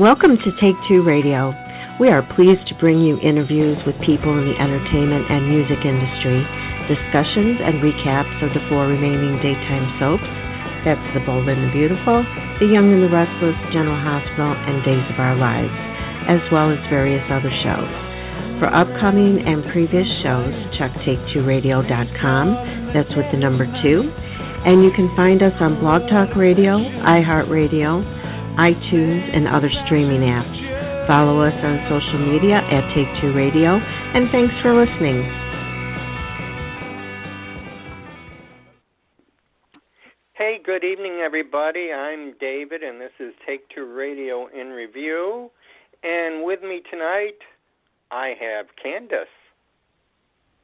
Welcome to Take Two Radio. We are pleased to bring you interviews with people in the entertainment and music industry, discussions and recaps of the 4 remaining daytime soaps. That's The Bold and the Beautiful, The Young and the Restless, General Hospital, and Days of Our Lives, as well as various other shows. For upcoming and previous shows, check take2radio.com. That's with the number 2. And you can find us on Blog Talk Radio, iHeartRadio, iTunes, and other streaming apps. Follow us on social media at Take Two Radio, and thanks for listening. Hey, good evening, everybody. I'm David, and this is Take Two Radio in Review. And with me tonight, I have Candice.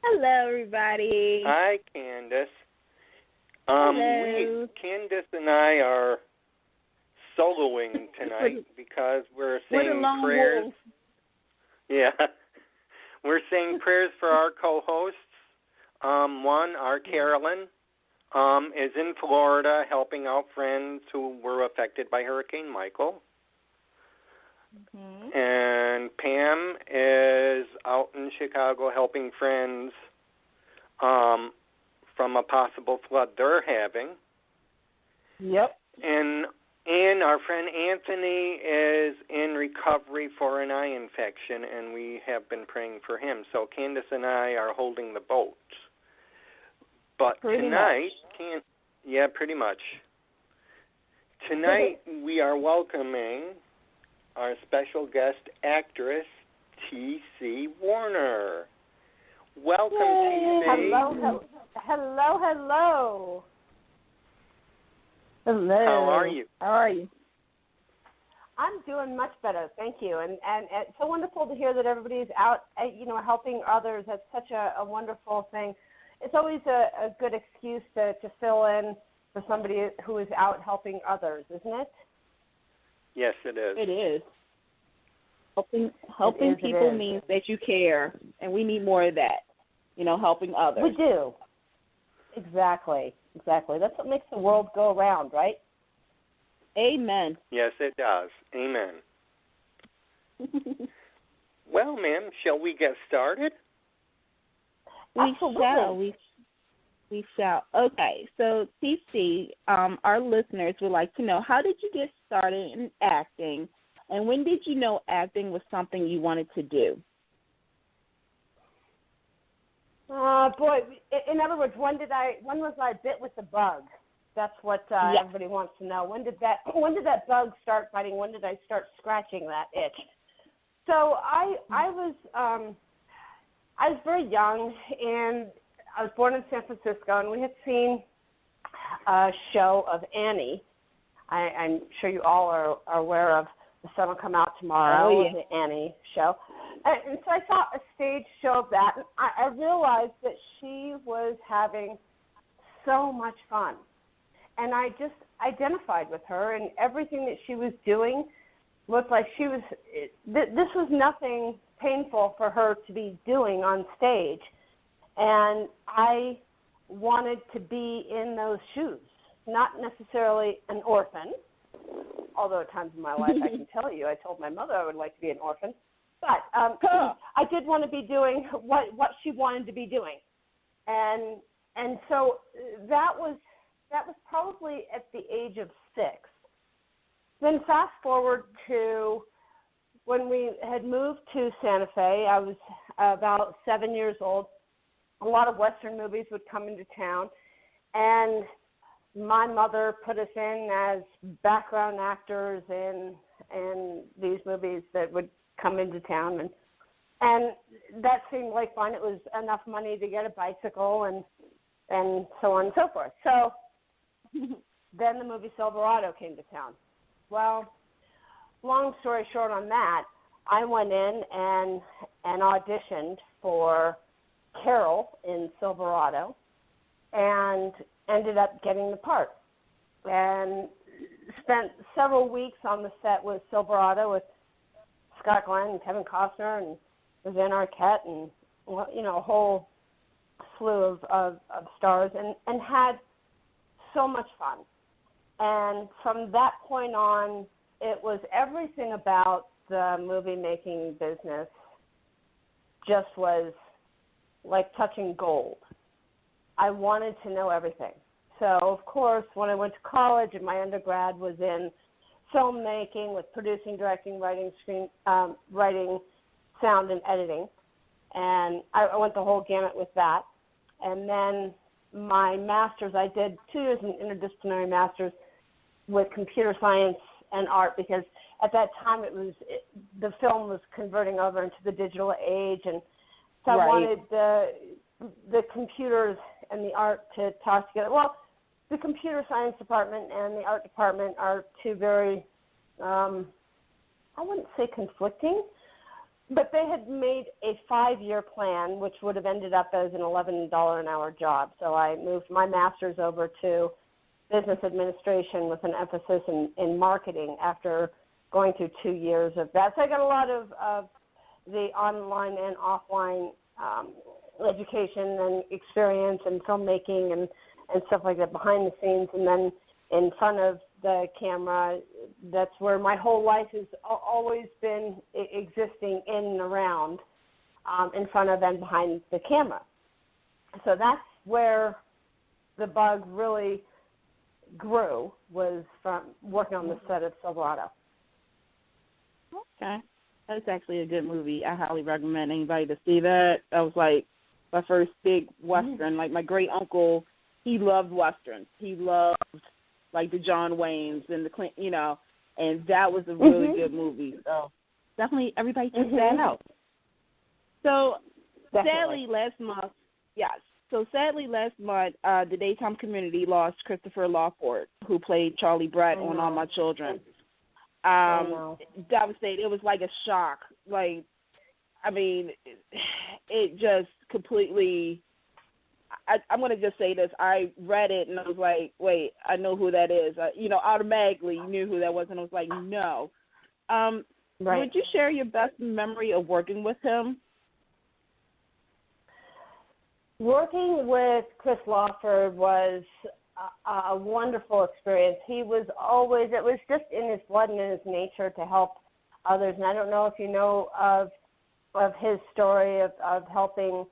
Hello, everybody. Hi, Candice. Hello. Candice and I are soloing tonight because we're saying prayers. Wolf. Yeah, we're saying prayers for our co-hosts. One, our Carolyn, is in Florida helping out friends who were affected by Hurricane Michael. Mm-hmm. And Pam is out in Chicago helping friends from a possible flood they're having. Yep. And our friend Anthony is in recovery for an eye infection, and we have been praying for him. So Candice and I are holding the boat. But tonight, pretty much. Tonight we are welcoming our special guest actress, T.C. Warner. Welcome, Yay. T.C. Hello. Hello. How are you? I'm doing much better, thank you. And it's so wonderful to hear that everybody's out, helping others. That's such a wonderful thing. It's always a good excuse to fill in for somebody who is out helping others, isn't it? Yes, it is. It is. Helping people means that you care, and we need more of that, helping others. We do. Exactly. That's what makes the world go around, right? Amen. Yes, it does. Amen. Well, ma'am, shall we get started? We shall. Okay, so TC, our listeners would like to know, how did you get started in acting, and when did you know acting was something you wanted to do? In other words, when was I bit with the bug? That's what everybody wants to know. When did that bug start biting? When did I start scratching that itch? So I was very young, and I was born in San Francisco, and we had seen a show of Annie. I'm sure you all are aware of The Sun Will Come Out Tomorrow, the Annie show. And so I saw a stage show of that, and I realized that she was having so much fun. And I just identified with her, and everything that she was doing looked like this was nothing painful for her to be doing on stage. And I wanted to be in those shoes, not necessarily an orphan, although at times in my life I can tell you, I told my mother I would like to be an orphan. But I did want to be doing what she wanted to be doing. And so that was probably at the age of 6. Then fast forward to when we had moved to Santa Fe. I was about 7 years old. A lot of Western movies would come into town, and my mother put us in as background actors in these movies that would come into town, and that seemed like fun. It was enough money to get a bicycle and so on and so forth. So then the movie Silverado came to town. Well, long story short on that, I went in and auditioned for Carol in Silverado and ended up getting the part, and spent several weeks on the set with Silverado with Scott Glenn and Kevin Costner and Roseanne Arquette and a whole slew of stars, and had so much fun. And from that point on, it was everything about the movie making business just was like touching gold. I wanted to know everything. So, of course, when I went to college and my undergrad was in filmmaking with producing, directing, writing, writing, sound, and editing. And I went the whole gamut with that. And then my master's, I did 2 years in interdisciplinary master's with computer science and art because at that time the film was converting over into the digital age. And so I wanted the computers and the art to talk together. Well, the computer science department and the art department are two very, I wouldn't say conflicting, but they had made a 5-year plan, which would have ended up as an $11 an hour job. So I moved my master's over to business administration with an emphasis in marketing after going through 2 years of that. So I got a lot of the online and offline education and experience and filmmaking and stuff like that behind the scenes. And then in front of the camera, that's where my whole life has always been existing in and around, in front of and behind the camera. So that's where the bug really grew, was from working on the set of Silverado. Okay. That's actually a good movie. I highly recommend anybody to see that. That was like my first big Western. Like my great uncle, he loved Westerns. He loved like the John Waynes and the Clint, and that was a really good movie. So definitely everybody check that out. So sadly last month, the daytime community lost Christopher Lawford, who played Charlie Brett on All My Children. Devastated. It was like a shock. Like, I mean, it just completely. I'm going to just say this. I read it and I was like, wait, I know who that is. Automatically knew who that was, and I was like, no. Would you share your best memory of working with him? Working with Chris Lawford was a wonderful experience. He was always, it was just in his blood and in his nature to help others. And I don't know if you know of his story of helping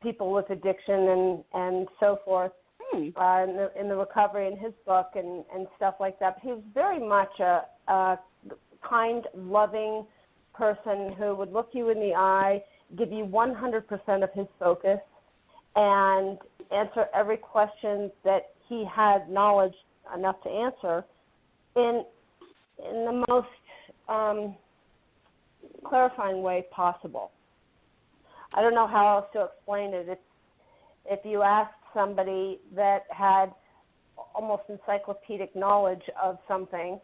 people with addiction and so forth in the recovery in his book and stuff like that. But he was very much a kind, loving person who would look you in the eye, give you 100% of his focus, and answer every question that he had knowledge enough to answer in the most clarifying way possible. I don't know how else to explain it. If you asked somebody that had almost encyclopedic knowledge of something,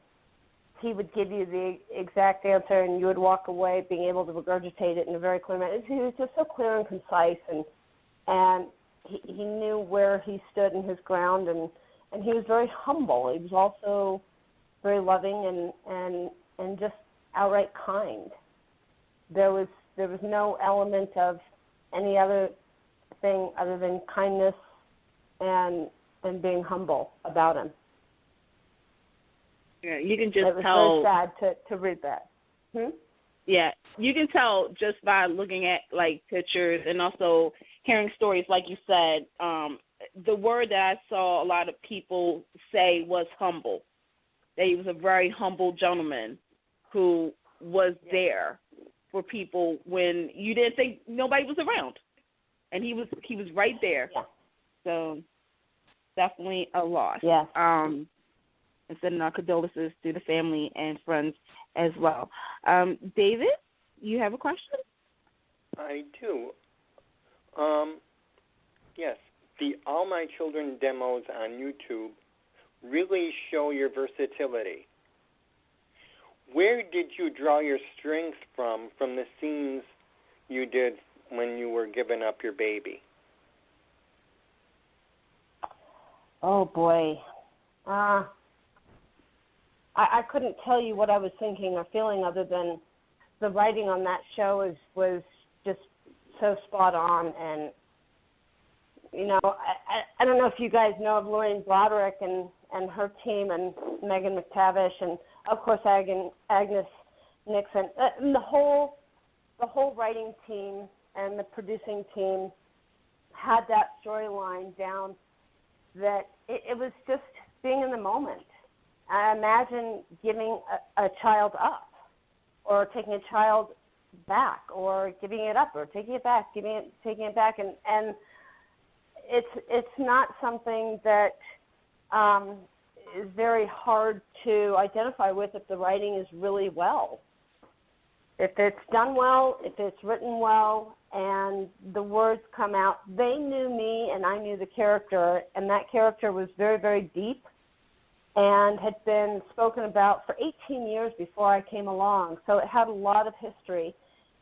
he would give you the exact answer, and you would walk away being able to regurgitate it in a very clear manner. He was just so clear and concise, and he knew where he stood in his ground, and he was very humble. He was also very loving and just outright kind. There was no element of any other thing other than kindness and being humble about him. Yeah, you can just it was tell. Very sad to read that. Yeah, you can tell just by looking at like pictures and also hearing stories. Like you said, the word that I saw a lot of people say was humble. That he was a very humble gentleman who was there for people when you didn't think nobody was around, and he was right there. Yeah. So definitely a loss. Yes. And sending our condolences to the family and friends as well. David, you have a question? I do. Yes, the All My Children demos on YouTube really show your versatility. Where did you draw your strength from the scenes you did when you were giving up your baby? Oh, boy. I couldn't tell you what I was thinking or feeling other than the writing on that show was just so spot on. And, I don't know if you guys know of Lorraine Broderick and her team and Megan McTavish and of course, Agnes Nixon, and the whole writing team and the producing team had that storyline down. That it was just being in the moment. I imagine giving a child up, or taking a child back, or giving it up, or taking it back, taking it back, and it's not something that is very hard to identify with if the writing is really well. If it's done well, if it's written well, and the words come out, they knew me and I knew the character, and that character was very, very deep and had been spoken about for 18 years before I came along. So it had a lot of history,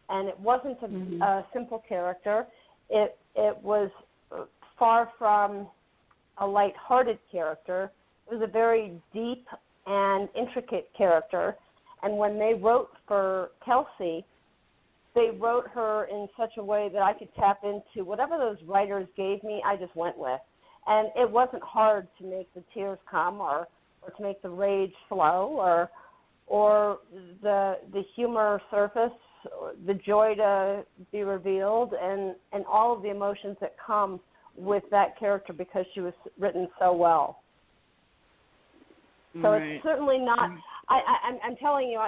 and it wasn't a simple character. It was far from a lighthearted character. It was a very deep and intricate character. And when they wrote for Kelsey, they wrote her in such a way that I could tap into whatever those writers gave me, I just went with. And it wasn't hard to make the tears come or to make the rage flow or the humor surface, or the joy to be revealed, and all of the emotions that come with that character because she was written so well. So It's certainly not, I'm telling you,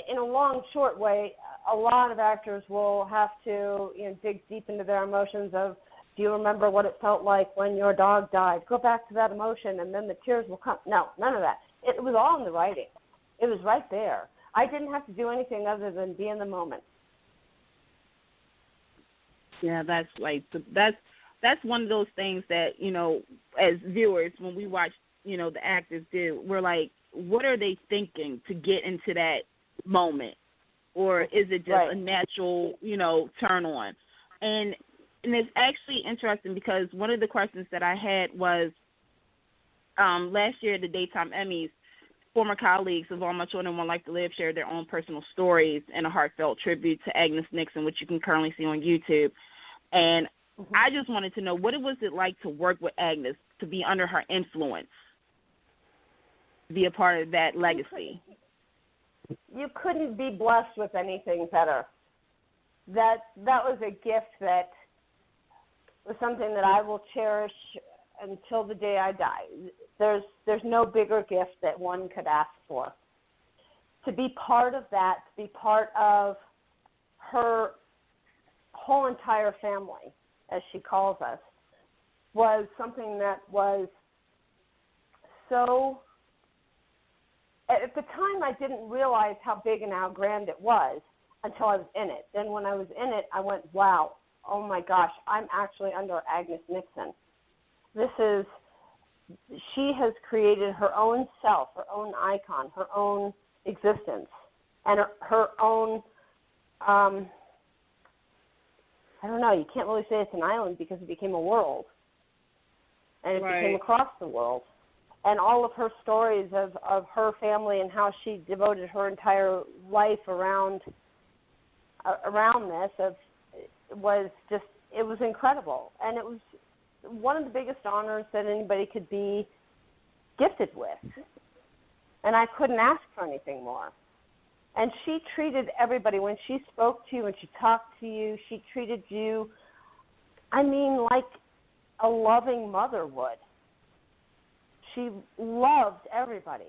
in a long, short way, a lot of actors will have to dig deep into their emotions of, do you remember what it felt like when your dog died? Go back to that emotion, and then the tears will come. No, none of that. It was all in the writing. It was right there. I didn't have to do anything other than be in the moment. Yeah, that's one of those things that, as viewers, when we watch, the actors do, we're like, what are they thinking to get into that moment? Or is it just a natural, turn on? And it's actually interesting because one of the questions that I had was last year at the Daytime Emmys, former colleagues of All My Children Want Life to Live shared their own personal stories in a heartfelt tribute to Agnes Nixon, which you can currently see on YouTube. And I just wanted to know, what was it like to work with Agnes, to be under her influence, to be a part of that legacy? You couldn't be blessed with anything better. That was a gift that was something that I will cherish until the day I die. There's no bigger gift that one could ask for. To be part of that, to be part of her whole entire family, as she calls us, was something that was so... At the time, I didn't realize how big and how grand it was until I was in it. Then when I was in it, I went, wow, oh my gosh, I'm actually under Agnes Nixon. She has created her own self, her own icon, her own existence, and her own, I don't know, you can't really say it's an island because it became a world. And it became across the world. And all of her stories of her family and how she devoted her entire life around this it was incredible. And it was one of the biggest honors that anybody could be gifted with. And I couldn't ask for anything more. And she treated everybody, when she spoke to you, when she talked to you, she treated you, like a loving mother would. She loved everybody.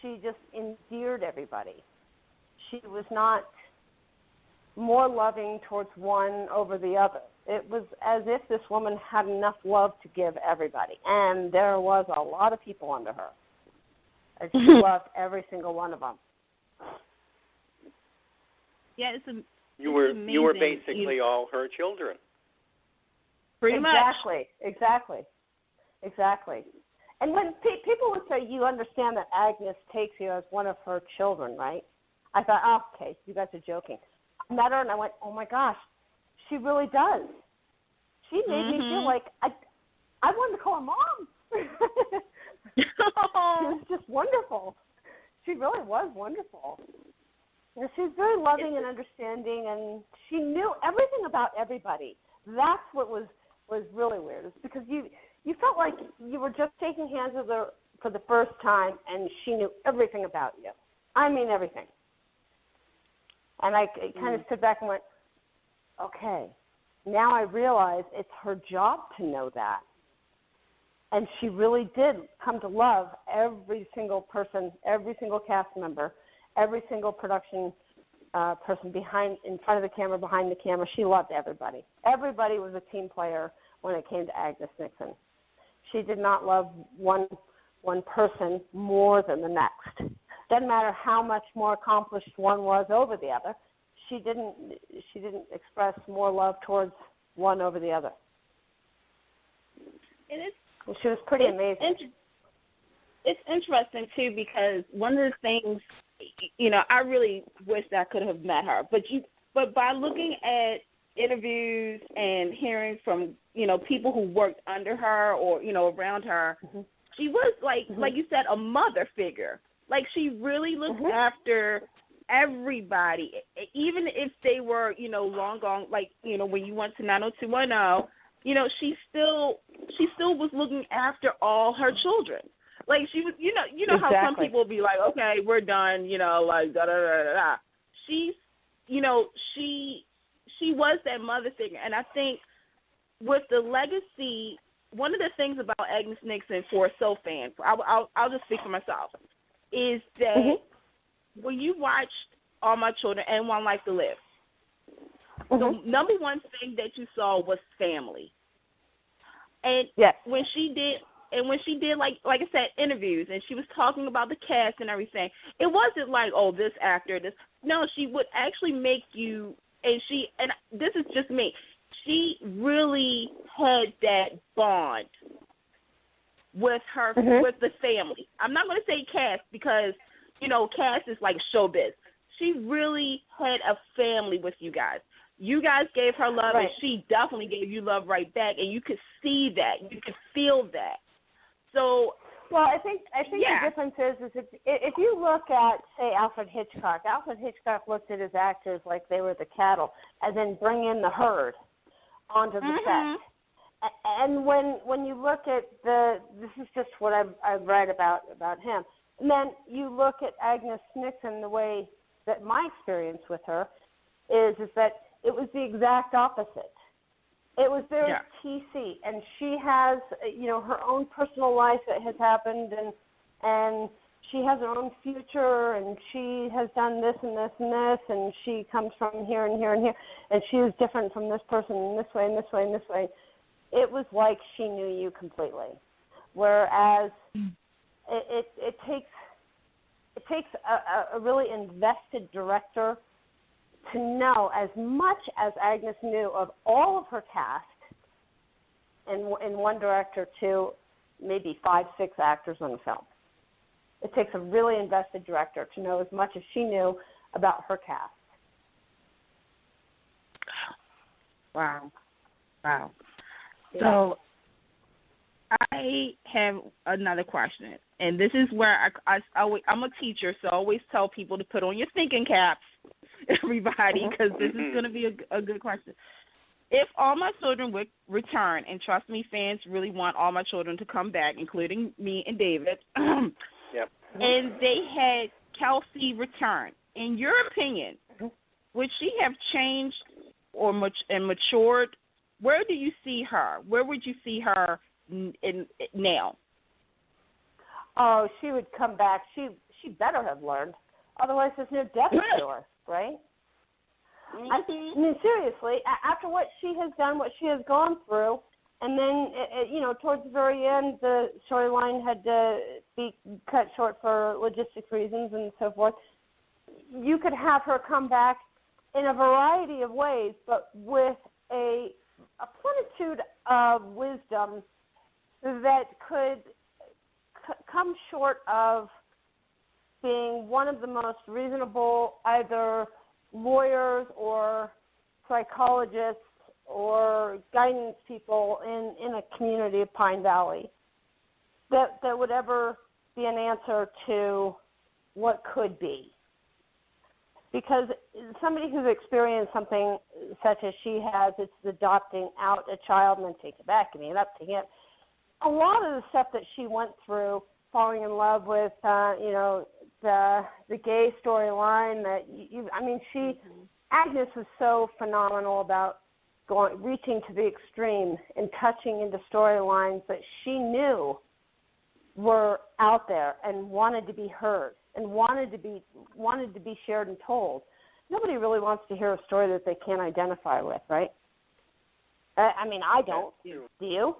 She just endeared everybody. She was not more loving towards one over the other. It was as if this woman had enough love to give everybody. And there was a lot of people under her. And she loved every single one of them. Yeah, you were basically all her children. Pretty much. Exactly. And when people would say, you understand that Agnes takes you as one of her children, right? I thought, oh, okay, you guys are joking. I met her and I went, oh my gosh, she really does. She made me feel like I wanted to call her mom. She was just wonderful. She really was wonderful. And she was very loving and understanding, and she knew everything about everybody. That's what was really weird, is because you felt like you were just shaking hands with her for the first time, and she knew everything about you. I mean everything. And I kind of stood back and went, okay, now I realize it's her job to know that. And she really did come to love every single person, every single cast member, every single production person in front of the camera, behind the camera. She loved everybody. Everybody was a team player when it came to Agnes Nixon. She did not love one person more than the next. Doesn't matter how much more accomplished one was over the other. She didn't express more love towards one over the other. And she was pretty amazing. It's interesting too, because one of the things, I really wish that I could have met her, but by looking at interviews and hearing from people who worked under her or around her, she was like you said, a mother figure. Like, she really looked after everybody, even if they were long gone. Like, when you went to 90210, she still was looking after all her children. Like, she was, exactly. How some people will be like, okay, we're done, like da da da da da. She was that mother figure, and I think with the legacy, one of the things about Agnes Nixon for a soap fan, I'll just speak for myself, is that when you watched All My Children and One Life to Live, the number one thing that you saw was family. And when she did like I said, interviews, and she was talking about the cast and everything, it wasn't like, oh, this actor, this. No, she would actually make you, and this is just me, she really had that bond with her, with the family. I'm not going to say cast because, cast is like showbiz. She really had a family with you guys. You guys gave her love, and she definitely gave you love right back, and you could see that. You could feel that. So, well, I think the difference is if you look at, say, Alfred Hitchcock looked at his actors like they were the cattle, as in bring in the herd onto the set. And when you look at this is just what I've read about him, and then you look at Agnes Nixon, the way that my experience with her is that it was the exact opposite. It was very TC, and she has, her own personal life that has happened, and she has her own future, and she has done this and this and this, and she comes from here and here and here, and she is different from this person in this way and this way and this way. It was like she knew you completely, whereas it takes a really invested director to know as much as Agnes knew of all of her cast, and one director to maybe 5-6 actors on the film. It takes a really invested director to know as much as she knew about her cast. Wow. So I have another question, and this is where I'm a teacher, so I always tell people to put on your thinking caps, everybody, because this is going to be a good question. If All My Children would return, and trust me, fans really want All My Children to come back, including me and David, and they had Kelsey return, in your opinion, would she have changed or matured? Where do you see her? Where would you see her now? Oh, she would come back. She better have learned. Otherwise, there's no depth to her, right? I mean, seriously, after what she has done, what she has gone through, and then, towards the very end, the storyline had to be cut short for logistic reasons and so forth. You could have her come back in a variety of ways, but with a plenitude of wisdom that could come short of being one of the most reasonable either lawyers or psychologists or guidance people in a community of Pine Valley that would ever be an answer to what could be. Because somebody who's experienced something such as she has, it's adopting out a child and then taking it back, giving it up to him. A lot of the stuff that she went through falling in love with, the gay storyline that Agnes was so phenomenal about reaching to the extreme and touching into storylines that she knew were out there and wanted to be heard and wanted to be shared and told. Nobody really wants to hear a story that they can't identify with, right? I don't. Do you?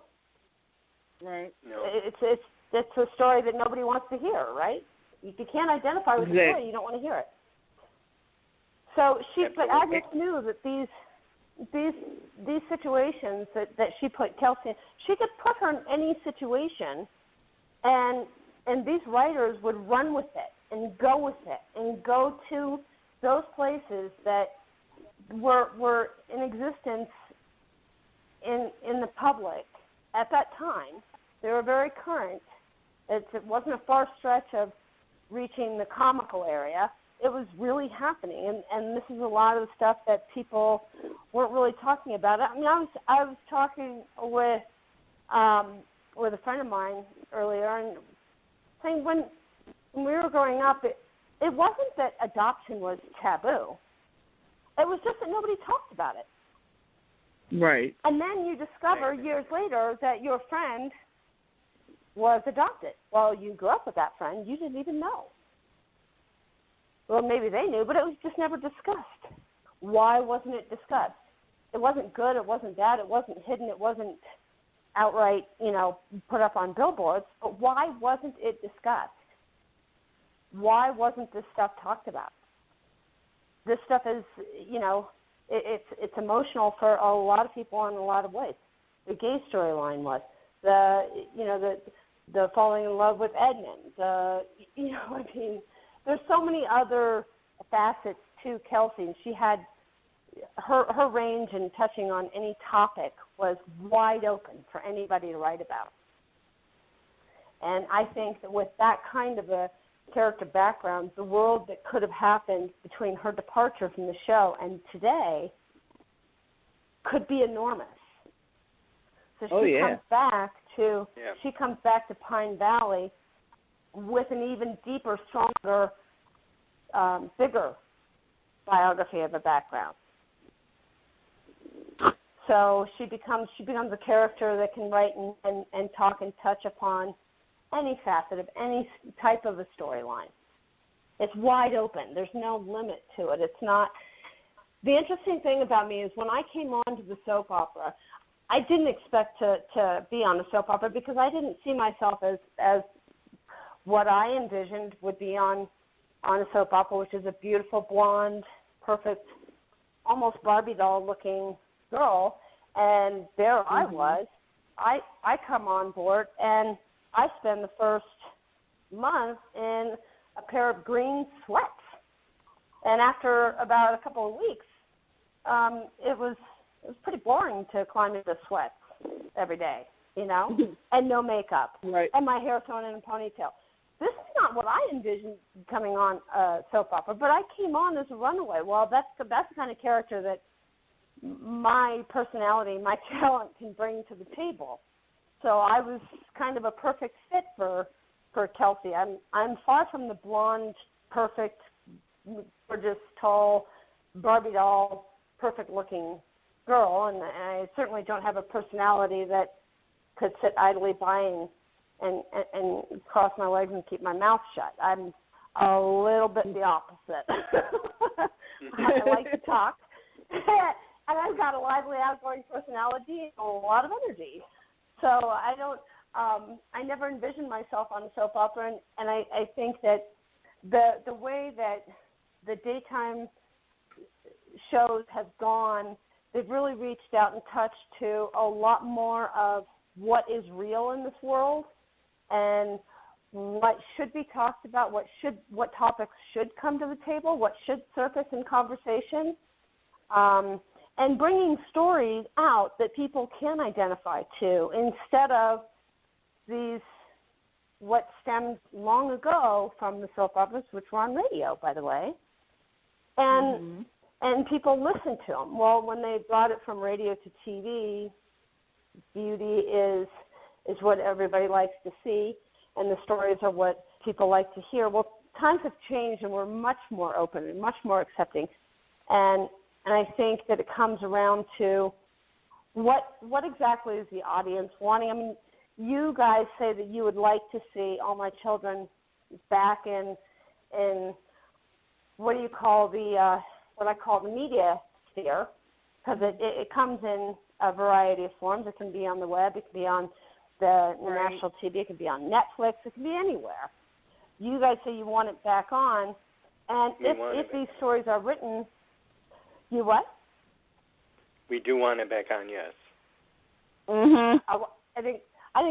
Right. No. It's a story that nobody wants to hear, right? If you can't identify with the story, you don't want to hear it. So but Agnes knew that these situations that she put Kelsey in, she could put her in any situation, and these writers would run with it and go with it and go to those places that were in existence in the public at that time. They were very current. It wasn't a far stretch of reaching the comical area. It was really happening, and this is a lot of the stuff that people weren't really talking about. I was talking with a friend of mine earlier, and saying when we were growing up, it wasn't that adoption was taboo. It was just that nobody talked about it. Right. And then you discover years later that your friend was adopted. Well, you grew up with that friend. You didn't even know. Well, maybe they knew, but it was just never discussed. Why wasn't it discussed? It wasn't good. It wasn't bad. It wasn't hidden. It wasn't outright, put up on billboards. But why wasn't it discussed? Why wasn't this stuff talked about? This stuff is, it's emotional for a lot of people in a lot of ways. The gay storyline was the falling in love with Edmund. There's so many other facets to Kelsey, and she had her range in touching on any topic was wide open for anybody to write about. And I think that with that kind of a character background, the world that could have happened between her departure from the show and today could be enormous. So she comes back to Pine Valley with an even deeper, stronger, bigger biography of a background. So she becomes a character that can write and talk and touch upon any facet of any type of a storyline. It's wide open. There's no limit to it. It's not. The interesting thing about me is when I came on to the soap opera, I didn't expect to be on a soap opera because I didn't see myself as what I envisioned would be on a soap opera, which is a beautiful, blonde, perfect, almost Barbie doll-looking girl. And there I was. I come on board, and I spend the first month in a pair of green sweats. And after about a couple of weeks, it was pretty boring to climb into sweats every day, and no makeup, right, and my hair thrown in a ponytail. This is not what I envisioned coming on soap opera, but I came on as a runaway. Well, that's the kind of character that my personality, my talent can bring to the table. So I was kind of a perfect fit for Kelsey. I'm far from the blonde, perfect, gorgeous, tall, Barbie doll, perfect-looking girl, and I certainly don't have a personality that could sit idly by and cross my legs and keep my mouth shut. I'm a little bit the opposite. I like to talk, and I've got a lively, outgoing personality and a lot of energy. So I never envisioned myself on a soap opera, and I think that the way that the daytime shows have gone, they've really reached out and touched to a lot more of what is real in this world and what should be talked about, what topics should come to the table, what should surface in conversation, and bringing stories out that people can identify to instead of these what stemmed long ago from the soap operas, which were on radio, by the way, and people listened to them. Well, when they brought it from radio to TV, beauty is what everybody likes to see, and the stories are what people like to hear. Well, times have changed, and we're much more open and much more accepting. And I think that it comes around to what exactly is the audience wanting. I mean, you guys say that you would like to see All My Children back in what do you call what I call the media sphere, because it comes in a variety of forms. It can be on the web, it can be on the national TV, it can be on Netflix, it can be anywhere. You guys say you want it back on, and if these stories are written, you what? We do want it back on, yes. Mhm. I think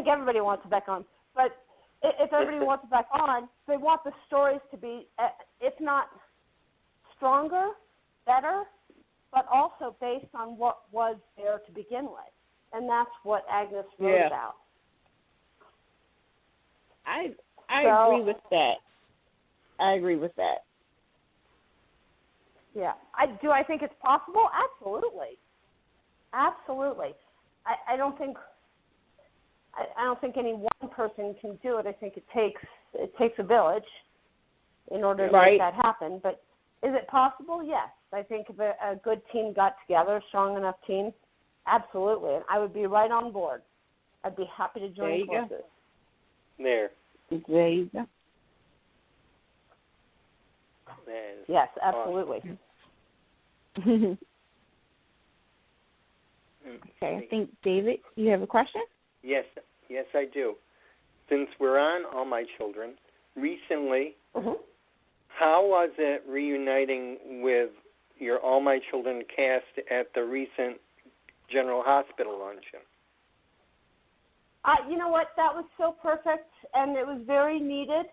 everybody wants it back on, but if everybody wants it back on, they want the stories to be, if not stronger, better, but also based on what was there to begin with, and that's what Agnes wrote about. I agree with that. I agree with that. Yeah. I think it's possible? Absolutely. Absolutely. I don't think any one person can do it. I think it takes a village in order to make that happen. But is it possible? Yes. I think if a good team got together, a strong enough team, absolutely. And I would be right on board. I'd be happy to join forces. There you go. Yes, absolutely. Awesome. Okay, I think, David, you have a question? Yes, I do. Since we're on All My Children, recently, how was it reuniting with your All My Children cast at the recent General Hospital luncheon? You know what? That was so perfect, and it was very needed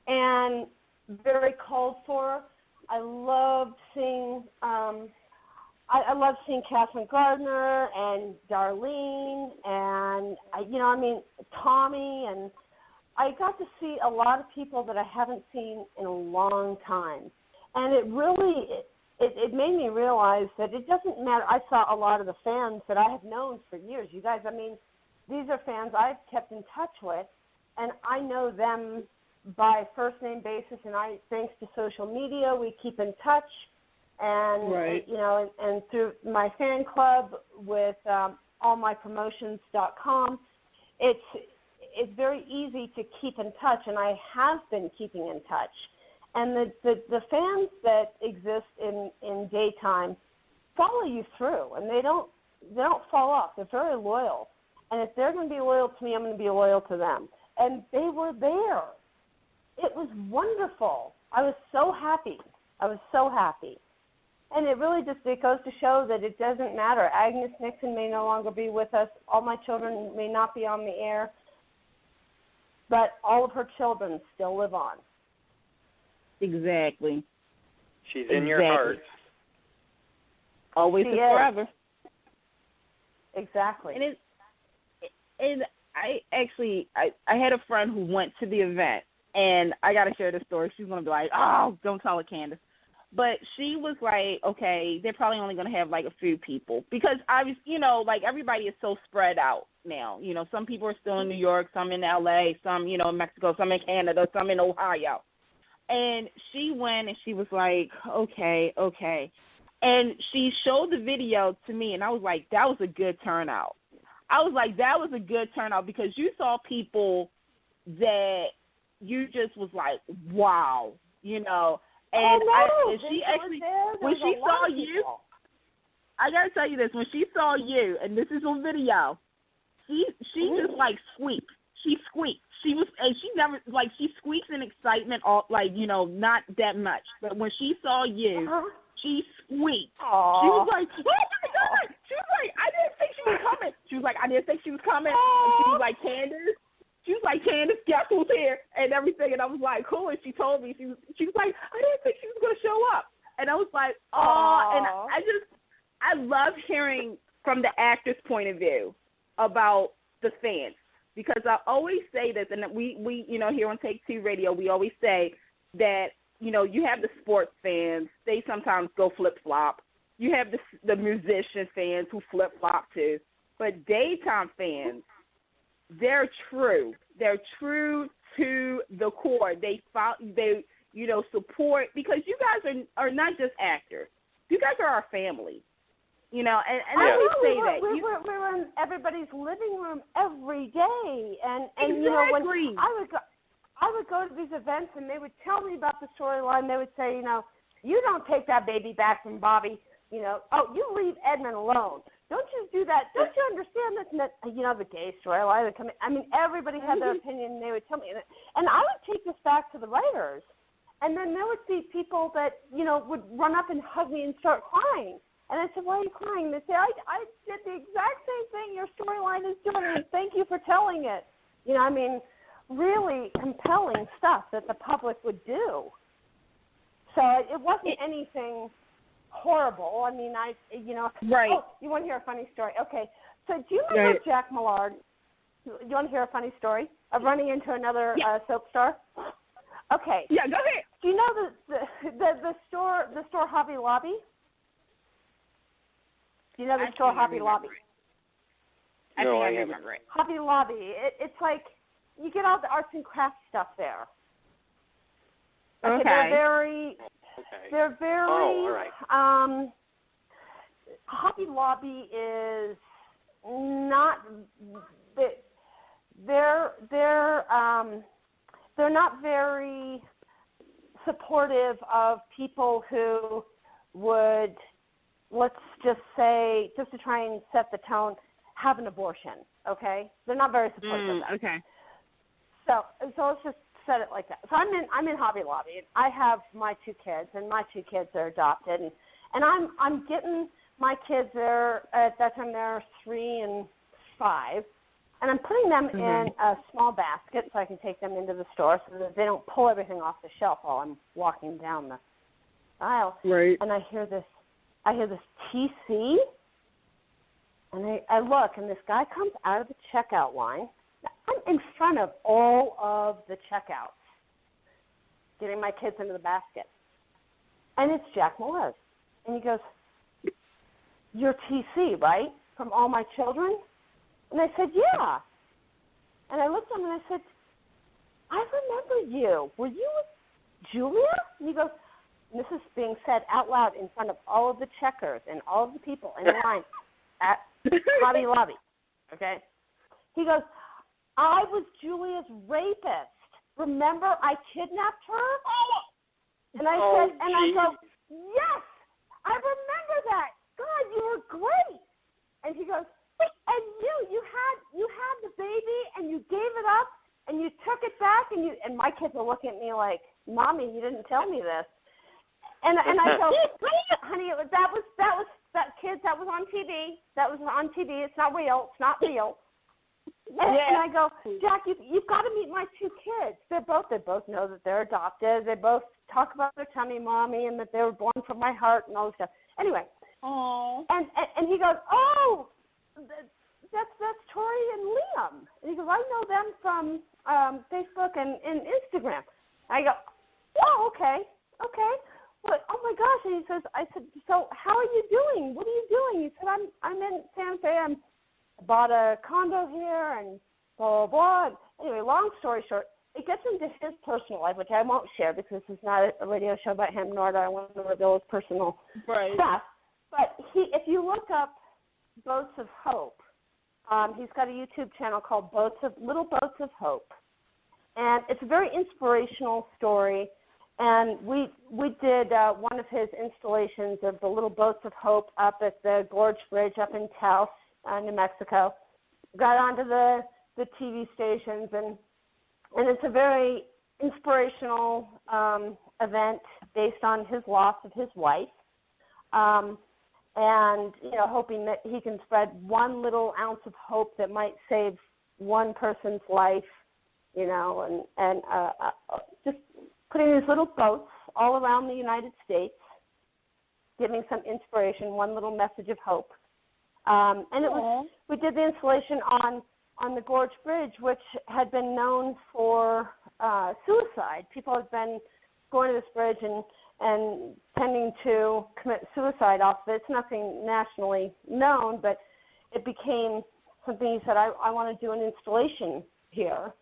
and very called for. I loved seeing Catherine Gardner and Darlene and Tommy, and I got to see a lot of people that I haven't seen in a long time, and it really it made me realize that it doesn't matter. I saw a lot of the fans that I have known for years. You guys, I mean, these are fans I've kept in touch with, and I know them by first name basis, and thanks to social media, we keep in touch. And and through my fan club with allmypromotions.com, it's very easy to keep in touch, and I have been keeping in touch. And the fans that exist in daytime follow you through, and they don't fall off. They're very loyal, and if they're going to be loyal to me, I'm going to be loyal to them. And they were there. It was wonderful. I was so happy. And it really it goes to show that it doesn't matter. Agnes Nixon may no longer be with us. All My Children may not be on the air. But all of her children still live on. Exactly. She's in your heart. Always and forever. Exactly. And I had a friend who went to the event, and I got to share this story. She's going to be like, oh, don't tell her, Candice. But she was like, okay, they're probably only going to have like a few people because everybody is so spread out now. You know, some people are still in New York, some in L.A., some, in Mexico, some in Canada, some in Ohio. And she went and she was like, okay. And she showed the video to me, and I was like, that was a good turnout. Because you saw people that you just was like, wow, And she actually, when she saw you, I got to tell you this, when she saw you, and this is on video, she just like squeaked. She squeaked. She never, she squeaks in excitement, not that much. But when she saw you, she squeaked. Aww. She was like, oh my God. She was like, I didn't think she was coming. And she was like, Candice. She was like, Candice, guess who's here? And everything. And I was like, cool. And she told me, she was like, I didn't think she was going to show up. And I was like, oh. And I love hearing from the actor's point of view about the fans. Because I always say this, and we here on Take Two Radio, we always say that, you have the sports fans. They sometimes go flip-flop. You have the musician fans who flip-flop too. But daytime fans, they're true. They're true to the core. They support, because you guys are not just actors. You guys are our family. And I always say that. We're in everybody's living room every day, and exactly. When I would go to these events and they would tell me about the storyline. They would say, you don't take that baby back from Bobby. Oh, you leave Edmund alone. Don't you do that? Don't you understand that? The gay storyline. Everybody had their opinion. And they would tell me, and I would take this back to the writers, and then there would be people that would run up and hug me and start crying. And I said, why are you crying? They say, I did the exact same thing your storyline is doing, and thank you for telling it. Really compelling stuff that the public would do. So it wasn't anything horrible. Right. Oh, you want to hear a funny story? Okay. So do you remember Jack Millard? You want to hear a funny story of running into another soap star? Okay. Yeah, go ahead. Do you know the store Hobby Lobby? Do you know the store Hobby Lobby? I think I remember it. Hobby Lobby. It's like you get all the arts and crafts stuff there. Okay. They're very. Oh, all right. Hobby Lobby is not. They're not very supportive of people who would, let's just say, just to try and set the tone, have an abortion. Okay, they're not very supportive of that. Okay. So let's just set it like that. So I'm in Hobby Lobby. I have my two kids, and my two kids are adopted, and I'm getting my kids there at that time. They're 3 and 5, and I'm putting them in a small basket so I can take them into the store so that they don't pull everything off the shelf while I'm walking down the aisle. Right. And I hear this TC, and I look, and this guy comes out of the checkout line. I'm in front of all of the checkouts, getting my kids into the basket. And it's Jack Millard. And he goes, "You're TC, right? From All My Children?" And I said, "Yeah." And I looked at him and I said, "I remember you. Were you with Julia?" And he goes, and this is being said out loud in front of all of the checkers and all of the people in line at Hobby Lobby. Okay? He goes, "I was Julia's rapist. Remember, I kidnapped her?" And I said, and I go, "Yes, I remember that. God, you were great." And he goes, "And you had the baby, and you gave it up, and you took it back, and my kids are looking at me like, 'Mommy, you didn't tell me this.'" And I go, "Honey, kids, that was on TV. That was on TV. It's not real. It's not real." And I go, "Jack, you've got to meet my two kids. They both know that they're adopted. They both talk about their tummy mommy and that they were born from my heart and all this stuff." Anyway, and he goes, "Oh, that's Tori and Liam." And he goes, "I know them from Facebook and Instagram." I go, "Oh, okay. Well, oh my gosh!" And he says, "I said, so how are you doing? What are you doing?" He said, "I'm in Santa Fe. I bought a condo here and blah, blah, blah." Anyway, long story short, it gets into his personal life, which I won't share because this is not a radio show about him, nor do I want to reveal his personal stuff. But if you look up Boats of Hope, he's got a YouTube channel called Little Boats of Hope. And it's a very inspirational story. And we did one of his installations of the Little Boats of Hope up at the Gorge Bridge up in Taos, New Mexico. Got onto the TV stations, and it's a very inspirational event based on his loss of his wife, and hoping that he can spread one little ounce of hope that might save one person's life, and just putting these little boats all around the United States, giving some inspiration, one little message of hope. And we did the installation on the Gorge Bridge, which had been known for suicide. People had been going to this bridge and tending to commit suicide off of it. It's nothing nationally known, but it became something he said, I want to do an installation here.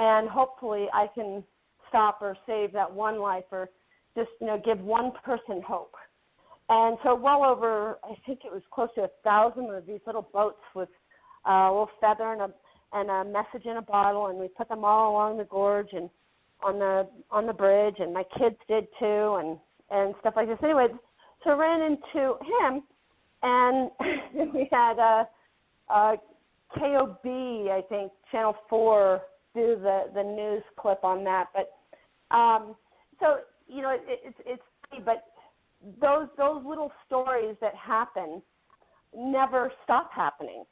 and hopefully I can stop or save that one life or just, give one person hope. And so well over, I think it was close to 1,000 of these little boats with a little feather and a message in a bottle, and we put them all along the gorge and on the bridge, and my kids did too, and stuff like this. Anyway, so I ran into him, and we had KOB, I think, Channel 4, do the news clip on that. But so it's funny, but those little stories that happen never stop happening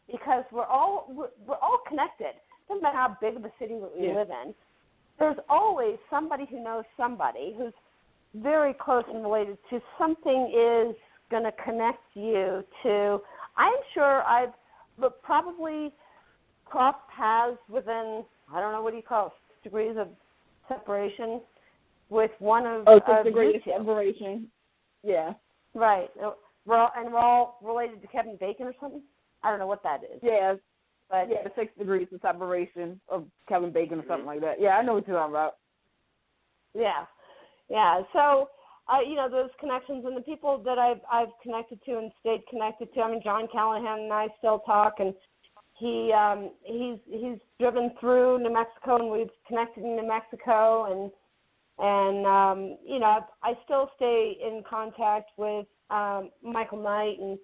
because we're all connected. Doesn't matter how big of a city that we live in. There's always somebody who knows somebody who's very close and related to something is going to connect you to. I'm sure I've probably crossed paths within, I don't know, what do you call it, 6 degrees of separation with one of 6 degrees of separation. Yeah. Right. We're all related to Kevin Bacon or something? I don't know what that is. Yeah. But the 6 degrees of separation of Kevin Bacon or something like that. Yeah, I know what you're talking about. Yeah. Yeah. So, those connections and the people that I've connected to and stayed connected to. I mean, John Callahan and I still talk, and he's driven through New Mexico, and we've connected in New Mexico, and I still stay in contact with Michael Knight, and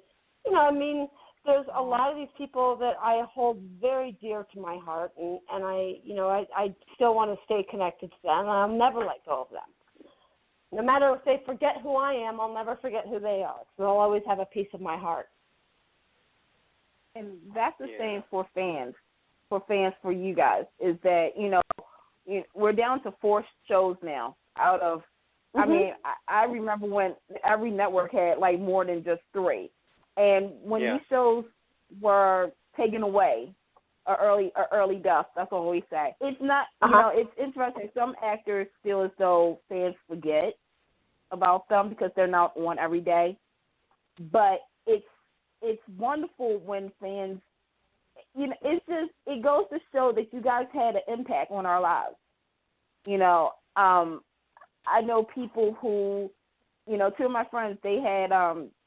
there's a lot of these people that I hold very dear to my heart, and I still want to stay connected to them, and I'll never let go of them. No matter if they forget who I am, I'll never forget who they are. So they'll always have a piece of my heart. And that's the same for fans for you guys, is that, we're down to 4 shows now out of, I remember when every network had like more than just 3. And when these shows were taken away, early death, that's what we say. It's not, it's interesting. Some actors feel as though fans forget about them because they're not on every day. But it's wonderful when fans, it goes to show that you guys had an impact on our lives. I know people who, 2 of my friends, they had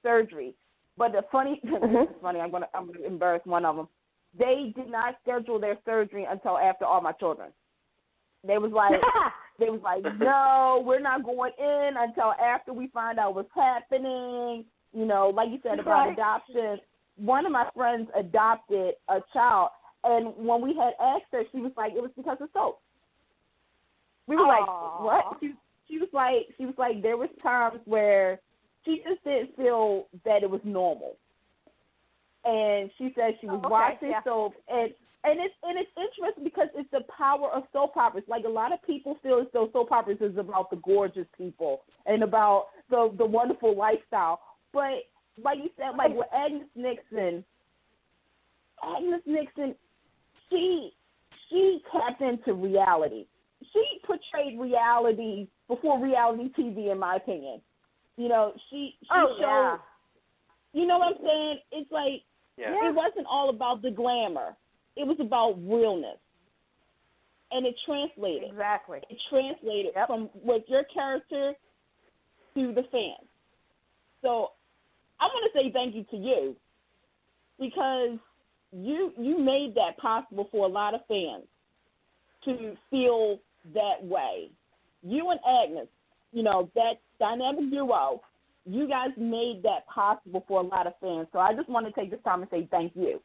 surgery. But the funny, it's funny, I'm gonna embarrass one of them. They did not schedule their surgery until after all my children. They was like, no, we're not going in until after we find out what's happening. Like you said about adoption. One of my friends adopted a child, and when we had asked her, she was like, it was because of soap. We were like, what? She was like, there was times where she just didn't feel that it was normal. And she said she was watching soap, and it's interesting because it's the power of soap operas. Like, a lot of people feel as though soap operas is about the gorgeous people and about the wonderful lifestyle. But like you said, like with Agnes Nixon, she tapped into reality. She portrayed reality before reality TV, in my opinion. She showed. You know what I'm saying? It's like it wasn't all about the glamour. It was about realness, and it translated. Exactly. It translated from with your character to the fans. So I want to say thank you to you because you made that possible for a lot of fans to feel that way. You and Agnes, that dynamic duo, you guys made that possible for a lot of fans. So I just want to take this time and say thank you.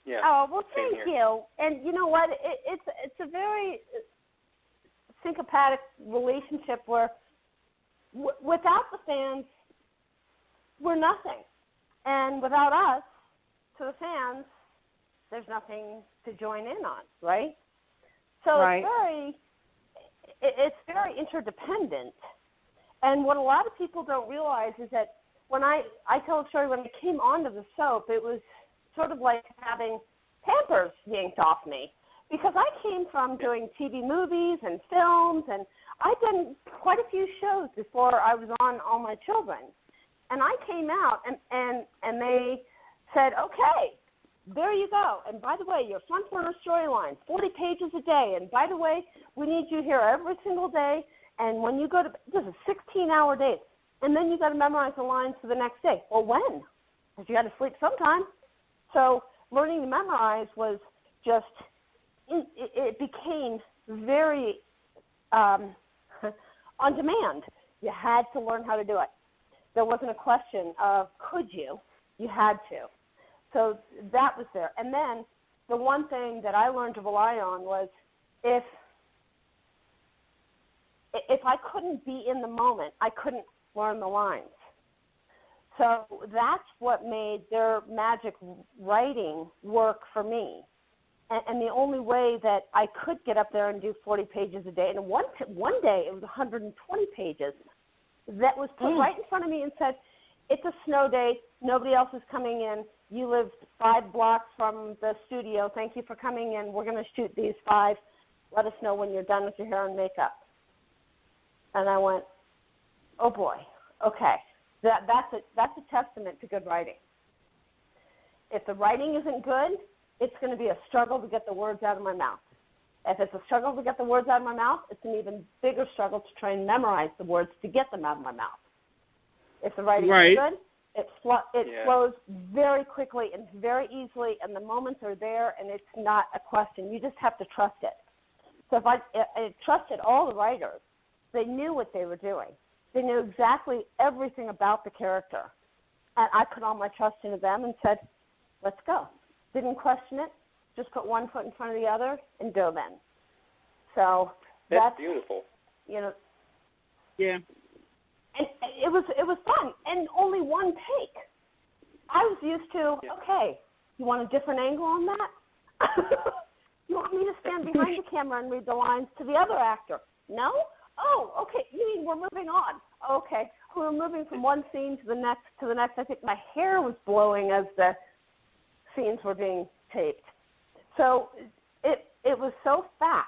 Yeah. Oh, well, thank you. And you know what? It's a very syncopatic relationship where without the fans, we're nothing. And without us, to the fans, there's nothing to join in on, right? So it's very interdependent. And what a lot of people don't realize is that when I tell a story, when I came onto the soap, it was sort of like having Pampers yanked off me because I came from doing TV movies and films, and I'd done quite a few shows before I was on All My Children. And I came out, and they said, okay, there you go. And by the way, your front burner storyline, 40 pages a day. And by the way, we need you here every single day. And when you go to, this is 16-hour days. And then you got to memorize the lines for the next day. Well, when? Because you got to sleep sometime. So learning to memorize was just, it became very on demand. You had to learn how to do it. There wasn't a question of could you. You had to. So that was there. And then the one thing that I learned to rely on was if I couldn't be in the moment, I couldn't learn the lines. So that's what made their magic writing work for me. And the only way that I could get up there and do 40 pages a day, and one day it was 120 pages, that was put right in front of me and said, it's a snow day, nobody else is coming in, you live 5 blocks from the studio, thank you for coming in, we're going to shoot these 5, let us know when you're done with your hair and makeup. And I went, oh boy, okay, that's a testament to good writing. If the writing isn't good, it's going to be a struggle to get the words out of my mouth. If it's a struggle to get the words out of my mouth, it's an even bigger struggle to try and memorize the words to get them out of my mouth. If the writing is good, it flows very quickly and very easily, and the moments are there, and it's not a question. You just have to trust it. So if I trusted all the writers, they knew what they were doing. They knew exactly everything about the character. And I put all my trust into them and said, let's go. Didn't question it, just put one foot in front of the other and dove in. So that's beautiful. You know. Yeah. And it was fun, and only one take. I was used to, okay, you want a different angle on that? You want me to stand behind the camera and read the lines to the other actor? No? Oh, okay, you mean we're moving on. Okay, we're moving from one scene to the next. I think my hair was blowing as the scenes were being taped. So it was so fast,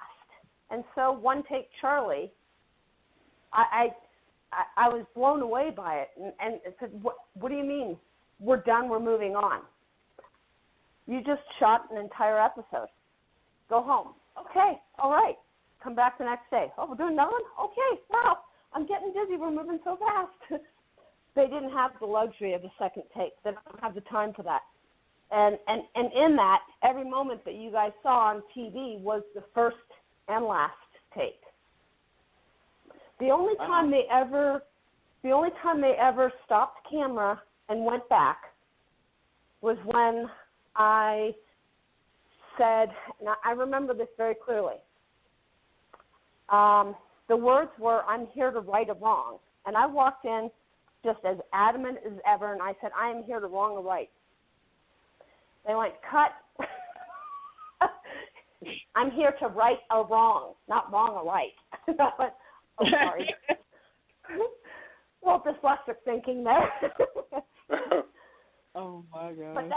and so one take Charlie, I was blown away by it, and said, what do you mean? We're done, we're moving on. You just shot an entire episode. Go home. Okay, all right. Come back the next day. Oh, we're doing another one? Okay, wow, I'm getting busy, we're moving so fast. They didn't have the luxury of the second take. They don't have the time for that. And in that, every moment that you guys saw on TV was the first and last take. The only time they ever stopped camera and went back was when I said, and I remember this very clearly. The words were, I'm here to right a wrong. And I walked in just as adamant as ever, and I said, I am here to wrong a right. They went, cut. I'm here to right a wrong, not wrong a right. I went, oh, sorry. Well, dyslexic thinking there. Oh my God. But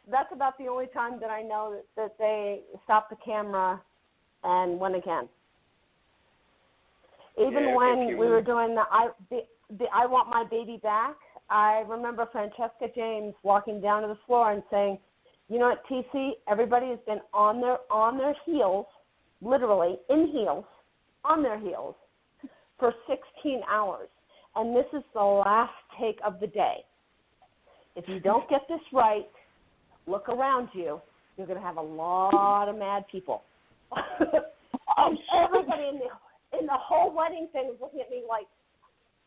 that's about the only time that I know that they stopped the camera and went again. Even when we were doing the I Want My Baby Back, I remember Francesca James walking down to the floor and saying, you know what, TC, everybody has been on their heels, literally in heels, on their heels, for 16 hours. And this is the last take of the day. If you don't get this right, look around you. You're going to have a lot of mad people. And everybody in the whole wedding thing was looking at me like,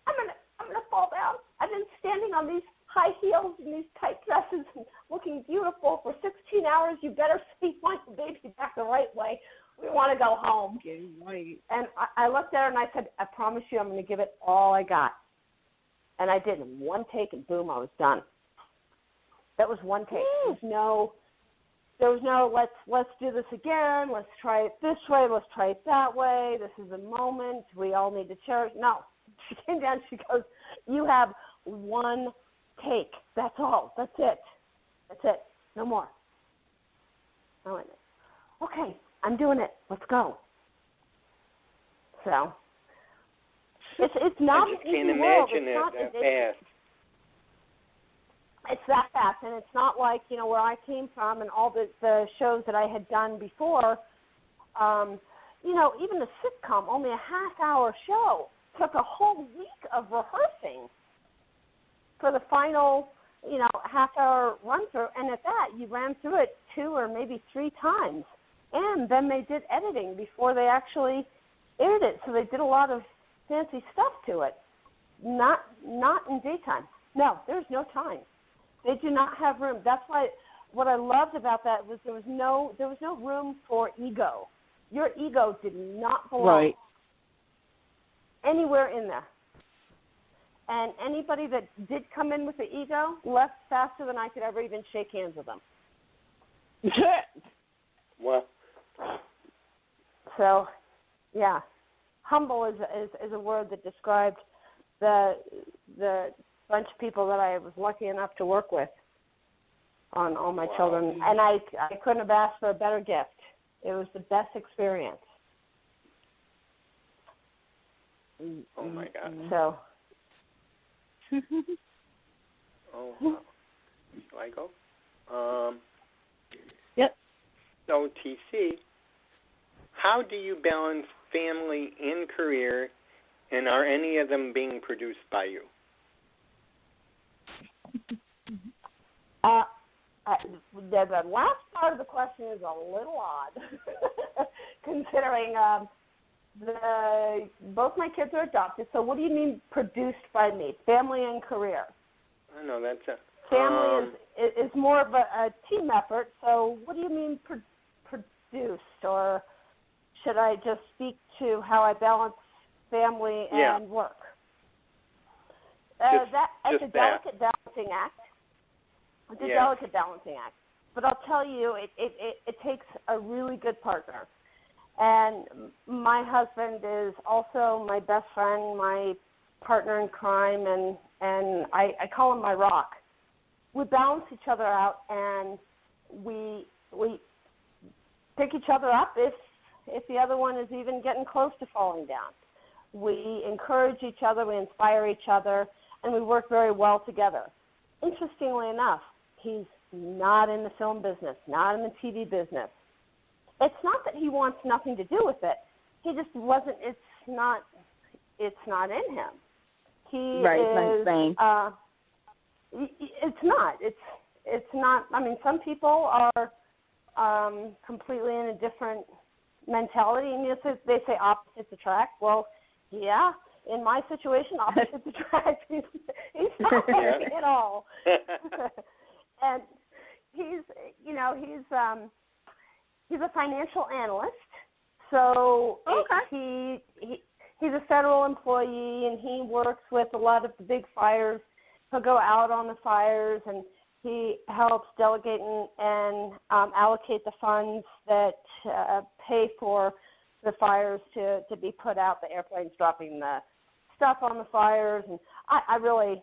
I'm gonna fall down. I've been standing on these high heels and these tight dresses and looking beautiful for 16 hours. You better see my baby back the right way. We want to go home. Right. And I looked at her and I said, I promise you I'm going to give it all I got. And I did. In one take, and boom, I was done. That was one take. There was no let's do this again. Let's try it this way. Let's try it that way. This is a moment we all need to cherish. No. She came down. She goes, you have one take. That's all. That's it. That's it. No more. I went, okay, I'm doing it. Let's go. So it's not I just an can't easy world. imagine it that fast. It's that fast, and it's not like, where I came from and all the shows that I had done before. Even the sitcom, only a half-hour show, took a whole week of rehearsing for the final, half-hour run-through. And at that, you ran through it 2 or maybe 3 times. And then they did editing before they actually aired it. So they did a lot of fancy stuff to it. Not in daytime. No, there's no time. They do not have room. That's why what I loved about that was there was no room for ego. Your ego did not belong anywhere in there. And anybody that did come in with the ego left faster than I could ever even shake hands with them. Well. So, yeah, humble is a word that described the bunch of people that I was lucky enough to work with on all my children. And I couldn't have asked for a better gift. It was the best experience. Oh, my God. So. Oh, wow. Shall I go? Yep. So, TC, how do you balance family and career, and are any of them being produced by you? The last part of the question is a little odd, considering both my kids are adopted. So what do you mean produced by me? Family and career? I know that's a... Family is more of a team effort. So what do you mean produced? Or should I just speak to how I balance family and work? It's a delicate balancing act. It's a delicate balancing act. But I'll tell you, it takes a really good partner. And my husband is also my best friend, my partner in crime, and I call him my rock. We balance each other out, and we pick each other up if the other one is even getting close to falling down. We encourage each other, we inspire each other, and we work very well together. Interestingly enough, he's not in the film business, not in the TV business. It's not that he wants nothing to do with it. He just wasn't. It's not in him. He is. It's not. It's not. I mean, some people are completely in a different mentality, and they say opposites attract. Well, yeah. In my situation, opposites attract. He's not like at all. And he's a financial analyst. So he's a federal employee, and he works with a lot of the big fires. He'll go out on the fires, and he helps delegate and allocate the funds that pay for the fires to be put out, the airplanes dropping the stuff on the fires. And I really,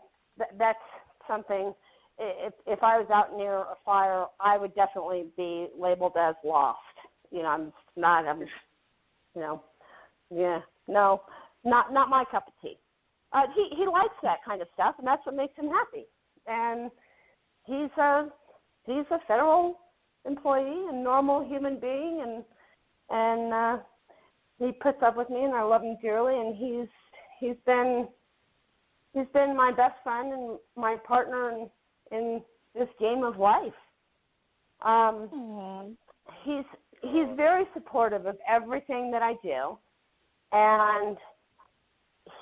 that's something, if I was out near a fire, I would definitely be labeled as lost. Not my cup of tea. He likes that kind of stuff, and that's what makes him happy. And he's a federal employee, a normal human being, and he puts up with me, and I love him dearly. And he's been my best friend and my partner in this game of life. He's very supportive of everything that I do, and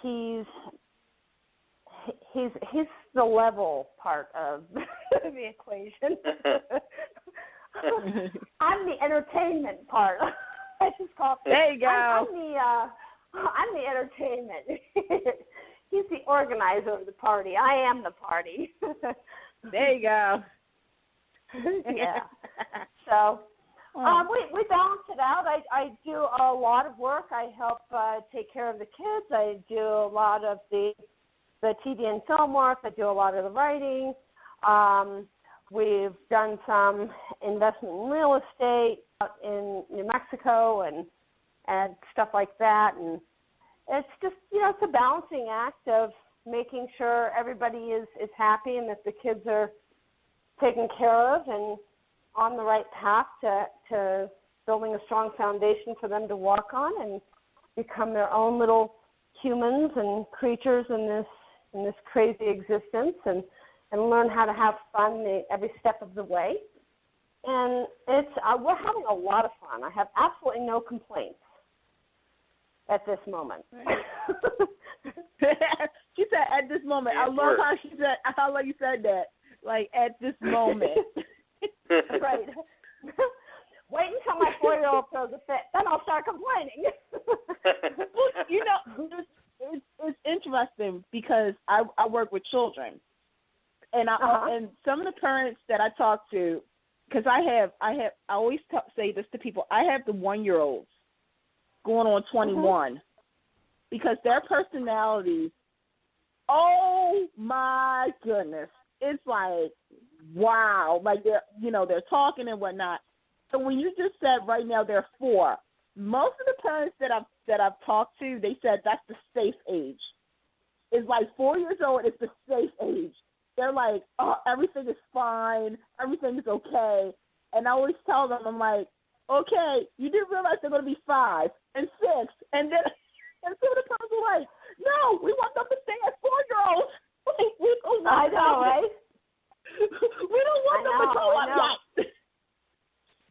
he's the level part of the equation. I'm the entertainment part. I just call it. There you go. I'm the entertainment. He's the organizer of the party. I am the party. There you go. Yeah. So we balance it out. I do a lot of work. I help take care of the kids. I do a lot of the TV and film work. I do a lot of the writing. We've done some investment in real estate out in New Mexico and stuff like that. And it's just, it's a balancing act of making sure everybody is happy and that the kids are taken care of and on the right path to building a strong foundation for them to walk on and become their own little humans and creatures in this crazy existence and learn how to have fun every step of the way. And we're having a lot of fun. I have absolutely no complaints at this moment. She said at this moment. I love how she said. How you said that. Like at this moment. Right. Wait until my 4-year-old throws a fit, then I'll start complaining. Well, it's interesting because I work with children, and and some of the parents that I talk to, because I always say this to people. I have the 1-year-olds going on 21 because their personalities. Oh my goodness! It's like wow, like they're talking and whatnot. So when you just said right now they're 4, most of the parents that I've talked to, they said that's the safe age. It's like 4 years old. It's the safe age. They're like, oh, everything is fine, everything is okay. And I always tell them, I'm like, okay, you didn't realize they're going to be 5 and 6, and then and some of the parents are like, no, we want them to stay as 4-year-olds. I know, right? We don't want them to grow up yet.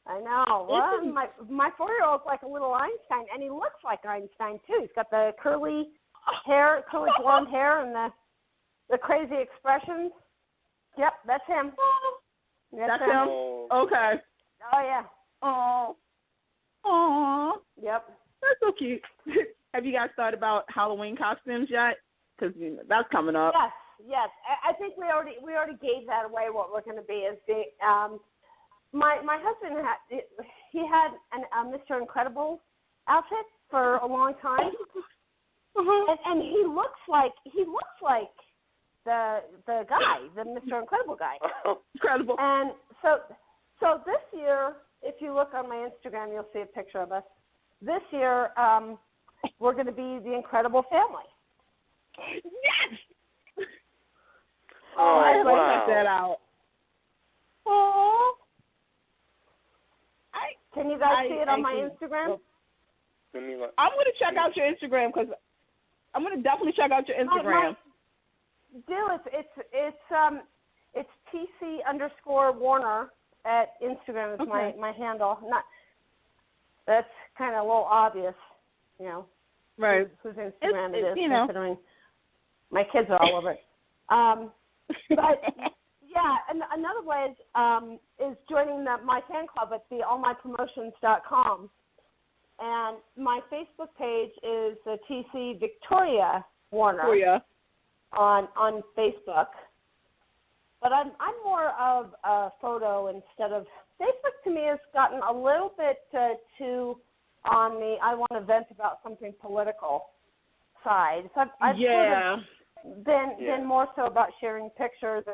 I know. Well, my 4-year-old's like a little Einstein, and he looks like Einstein too. He's got the curly hair, curly blonde hair, and the crazy expressions. Yep, that's him. That's him. Okay. Oh yeah. Oh. Yep. That's so cute. Have you guys thought about Halloween costumes yet? Because that's coming up. Yes. I think we already gave that away. What we're going to be is the my husband had a Mr. Incredible outfit for a long time, and he looks like the guy, the Mr. Incredible guy. Incredible. And so this year, if you look on my Instagram, you'll see a picture of us. This year, we're going to be the Incredible Family. Yes. Oh, I wow. check that out. Oh. Can you guys see it on my Instagram? Let me look. I'm going to check out your Instagram because I'm going to definitely check out your Instagram. It's TC_Warner at Instagram is my handle. That's kind of a little obvious, right? Whose Instagram it is, considering my kids are all over it. But yeah, and another way is joining my fan club at the allmypromotions.com, and my Facebook page is TC Victoria Warner on Facebook. But I'm more of a photo instead of Facebook. To me, has gotten a little bit too on the I want to vent about something political side. So I've sort of been more so about sharing pictures,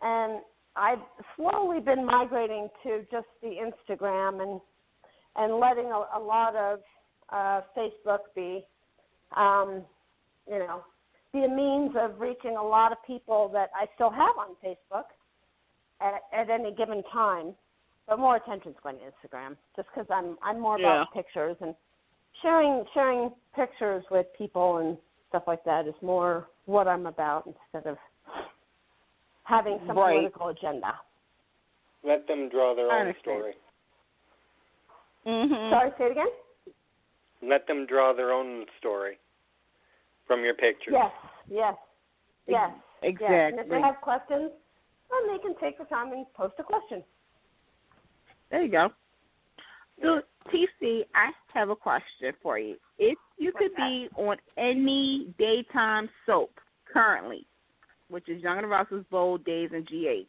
and I've slowly been migrating to just the Instagram and letting a lot of Facebook be, be a means of reaching a lot of people that I still have on Facebook at any given time. But more attention's going to Instagram, just because I'm more about pictures and sharing pictures with people and stuff like that is more what I'm about instead of having some political agenda. Let them draw their own story. Mm-hmm. Sorry, say it again? Let them draw their own story from your pictures. Yes. Exactly. Yes. And if they have questions, then they can take the time and post a question. There you go. So, TC, I have a question for you. If you could be on any daytime soap currently, which is Young and the Restless, Bold Days, and GH,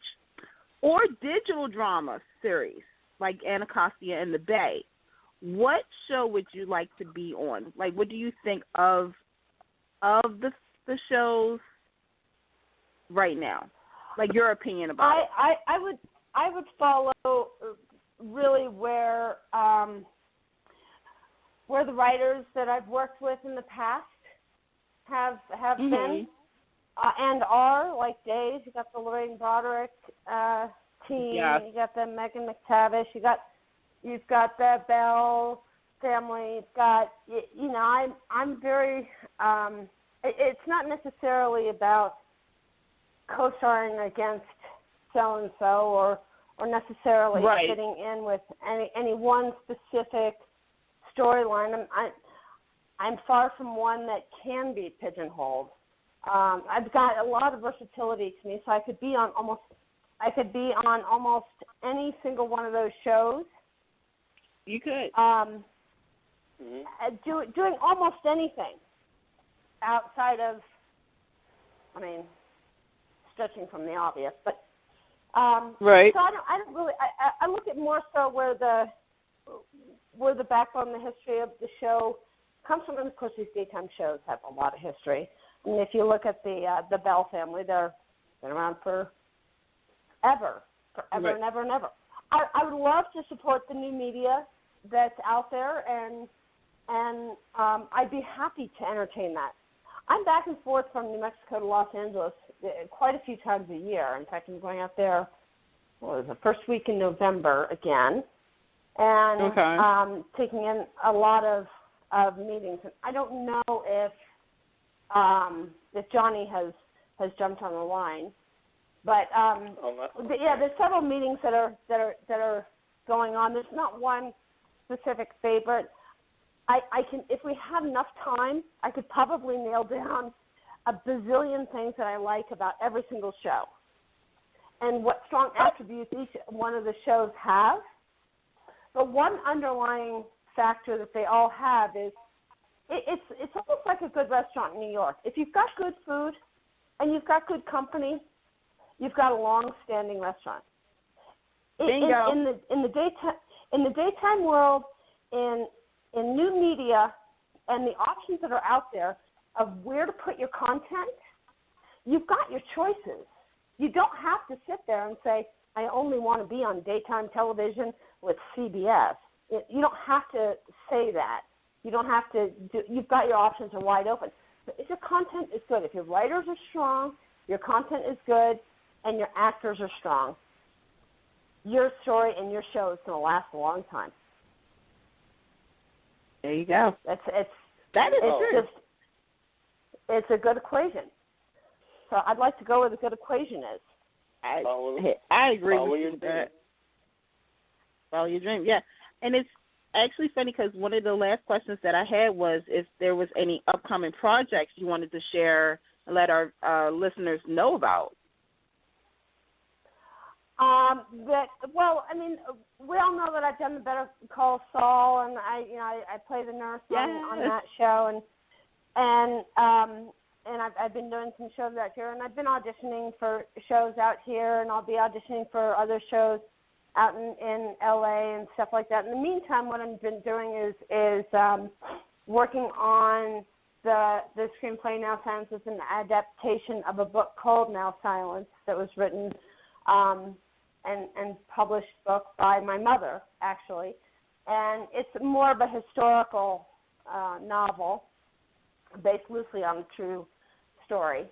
or digital drama series like Anacostia and the Bay, what show would you like to be on? Like, what do you think of the shows right now? Like, your opinion about it. I would follow really where the writers that I've worked with in the past have been and are, like Days. You got the Lorraine Broderick team. Yes. You got the Megan McTavish. You've got the Bell family. You've got, you know, I'm very. It's not necessarily about co-starring against so and so or necessarily fitting in with any one specific storyline. I'm far from one that can be pigeonholed. I've got a lot of versatility to me, so I could be on almost any single one of those shows. You could. Doing almost anything outside of, I mean, stretching from the obvious, but right. So I don't really. I look at more so where the backbone, the history of the show comes from. And of course, these daytime shows have a lot of history. I mean, if you look at the Bell family, they've been around forever Right. and ever and ever. I would love to support the new media that's out there, and I'd be happy to entertain that. I'm back and forth from New Mexico to Los Angeles quite a few times a year. In fact, I'm going out there, the first week in November again, and taking in a lot of meetings. And I don't know if Johnny has jumped on the line, but there's several meetings that are going on. There's not one specific favorite. I can, if we had enough time, I could probably nail down a bazillion things that I like about every single show, and what strong attributes each one of the shows have. But one underlying factor that they all have is it's almost like a good restaurant in New York. If you've got good food and you've got good company, you've got a long-standing restaurant. Bingo. In the daytime world, in new media and the options that are out there of where to put your content, you've got your choices. You don't have to sit there and say, I only want to be on daytime television with CBS. You don't have to say that. You don't have to you've got your options are wide open. But if your content is good, if your writers are strong, your content is good, and your actors are strong, your story and your show is going to last a long time. There you go. It's a good equation. So I'd like to go where the good equation is. I agree with you with that. Follow your dream, yeah. And it's actually funny because one of the last questions that I had was if there was any upcoming projects you wanted to share and let our listeners know about. We all know that I've done the Better Call Saul, and I play the nurse on that show, and I've been doing some shows out here, and I've been auditioning for shows out here, and I'll be auditioning for other shows out in LA and stuff like that. In the meantime, what I've been doing is working on the screenplay Now Silence is an adaptation of a book called Now Silence that was written and published book by my mother, actually. And it's more of a historical novel based loosely on a true story.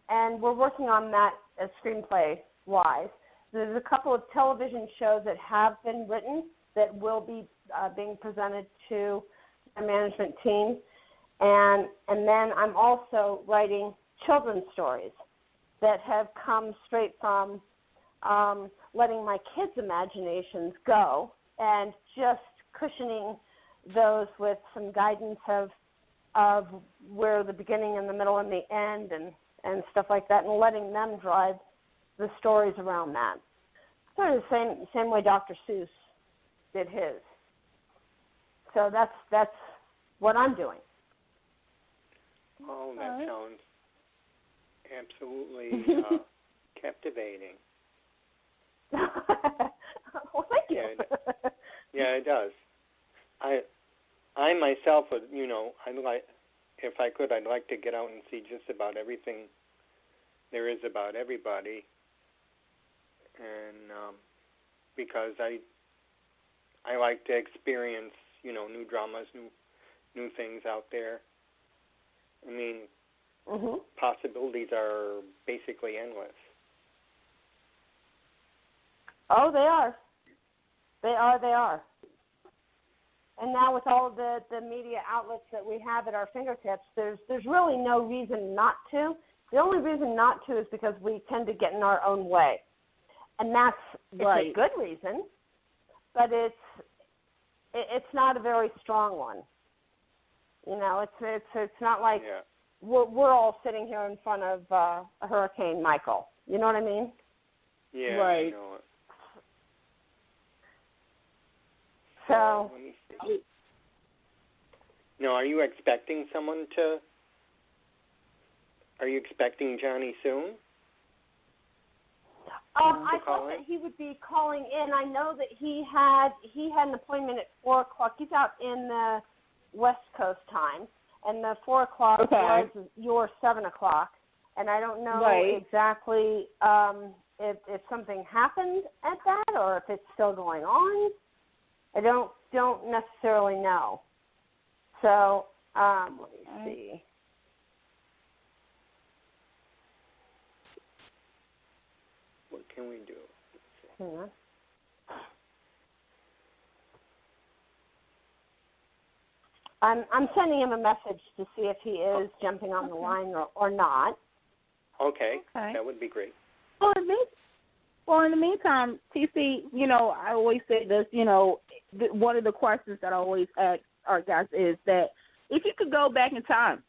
And we're working on that as screenplay-wise. There's a couple of television shows that have been written that will be being presented to the management team. And then I'm also writing children's stories that have come straight from letting my kids' imaginations go and just cushioning those with some guidance of where the beginning and the middle and the end and stuff like that, and letting them drive the stories around that. Sort of the same way Dr. Seuss did his. So that's what I'm doing. Oh, that sounds absolutely captivating. Well, thank you. Yeah, it does. I myself would, I'd like, if I could, I'd like to get out and see just about everything there is about everybody, and because I like to experience, new dramas, new things out there. I mean, possibilities are basically endless. Oh, they are. They are. And now with all of the media outlets that we have at our fingertips, there's really no reason not to. The only reason not to is because we tend to get in our own way. And it's a good reason, but it's not a very strong one. You know, it's not like we're all sitting here in front of a Hurricane Michael. You know what I mean? Yeah, right. I know it. So, let me see. No, are you expecting Johnny soon? I thought that he would be calling in. I know that he had an appointment at 4 o'clock. He's out in the West Coast time, and the 4 o'clock was your 7 o'clock. And I don't know exactly if something happened at that or if it's still going on. I don't necessarily know. So let me see. What can we do? Yeah. I'm sending him a message to see if he is jumping on the line or not. Okay, that would be great. Well, in the meantime, TC, you know, I always say this, you know, one of the questions that I always ask our guests is that if you could go back in time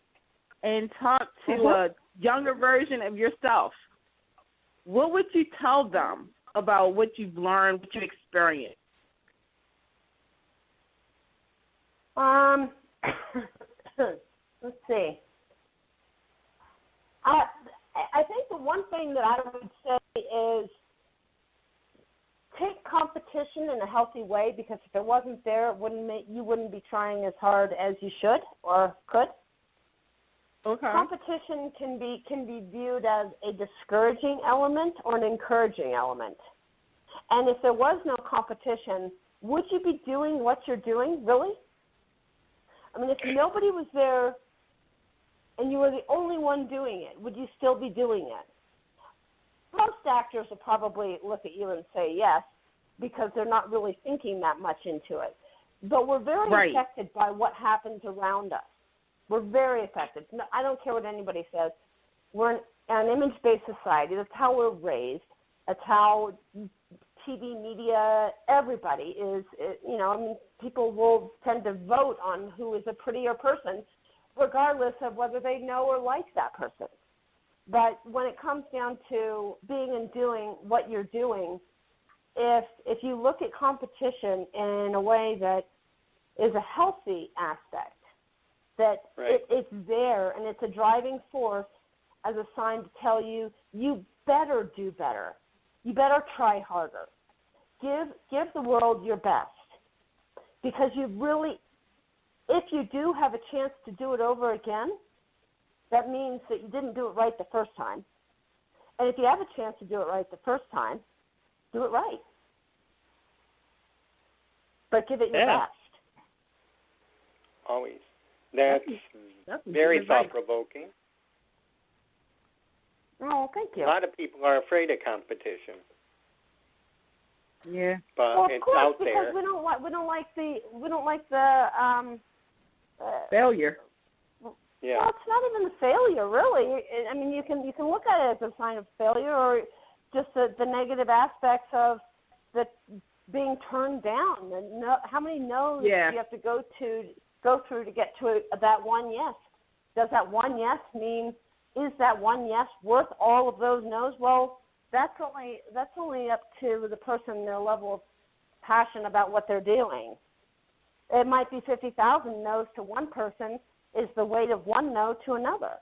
and talk to a younger version of yourself, what would you tell them about what you've learned, what you experienced? Let's see. I think the one thing that I would say is take competition in a healthy way, because if it wasn't there, you wouldn't be trying as hard as you should or could. Okay. Competition can be viewed as a discouraging element or an encouraging element. And if there was no competition, would you be doing what you're doing, really? I mean, if nobody was there and you were the only one doing it, would you still be doing it? Most actors will probably look at you and say yes, because they're not really thinking that much into it. But we're very affected by what happens around us. We're very affected. No, I don't care what anybody says. We're an image-based society. That's how we're raised. That's how TV, media, everybody is, you know, I mean, people will tend to vote on who is a prettier person, regardless of whether they know or like that person. But when it comes down to being and doing what you're doing, if you look at competition in a way that is a healthy aspect, that it's there and it's a driving force as a sign to tell you, you better do better. You better try harder. Give the world your best. Because you really, if you do have a chance to do it over again, that means that you didn't do it right the first time. And if you have a chance to do it right the first time, do it right. But give it your best. Always. That's very thought-provoking. Oh, thank you. A lot of people are afraid of competition. Yeah. But well, of it's course, out because there. we don't like the failure. Yeah. Well, it's not even the failure, really. I mean, you can look at it as a sign of failure, or just the negative aspects of the being turned down. And how many no's do you have to go through to get to that one yes? Does that one yes mean, is that one yes worth all of those no's? Well, that's only up to the person, their level of passion about what they're doing. It might be 50,000 no's to one person is the weight of one no to another.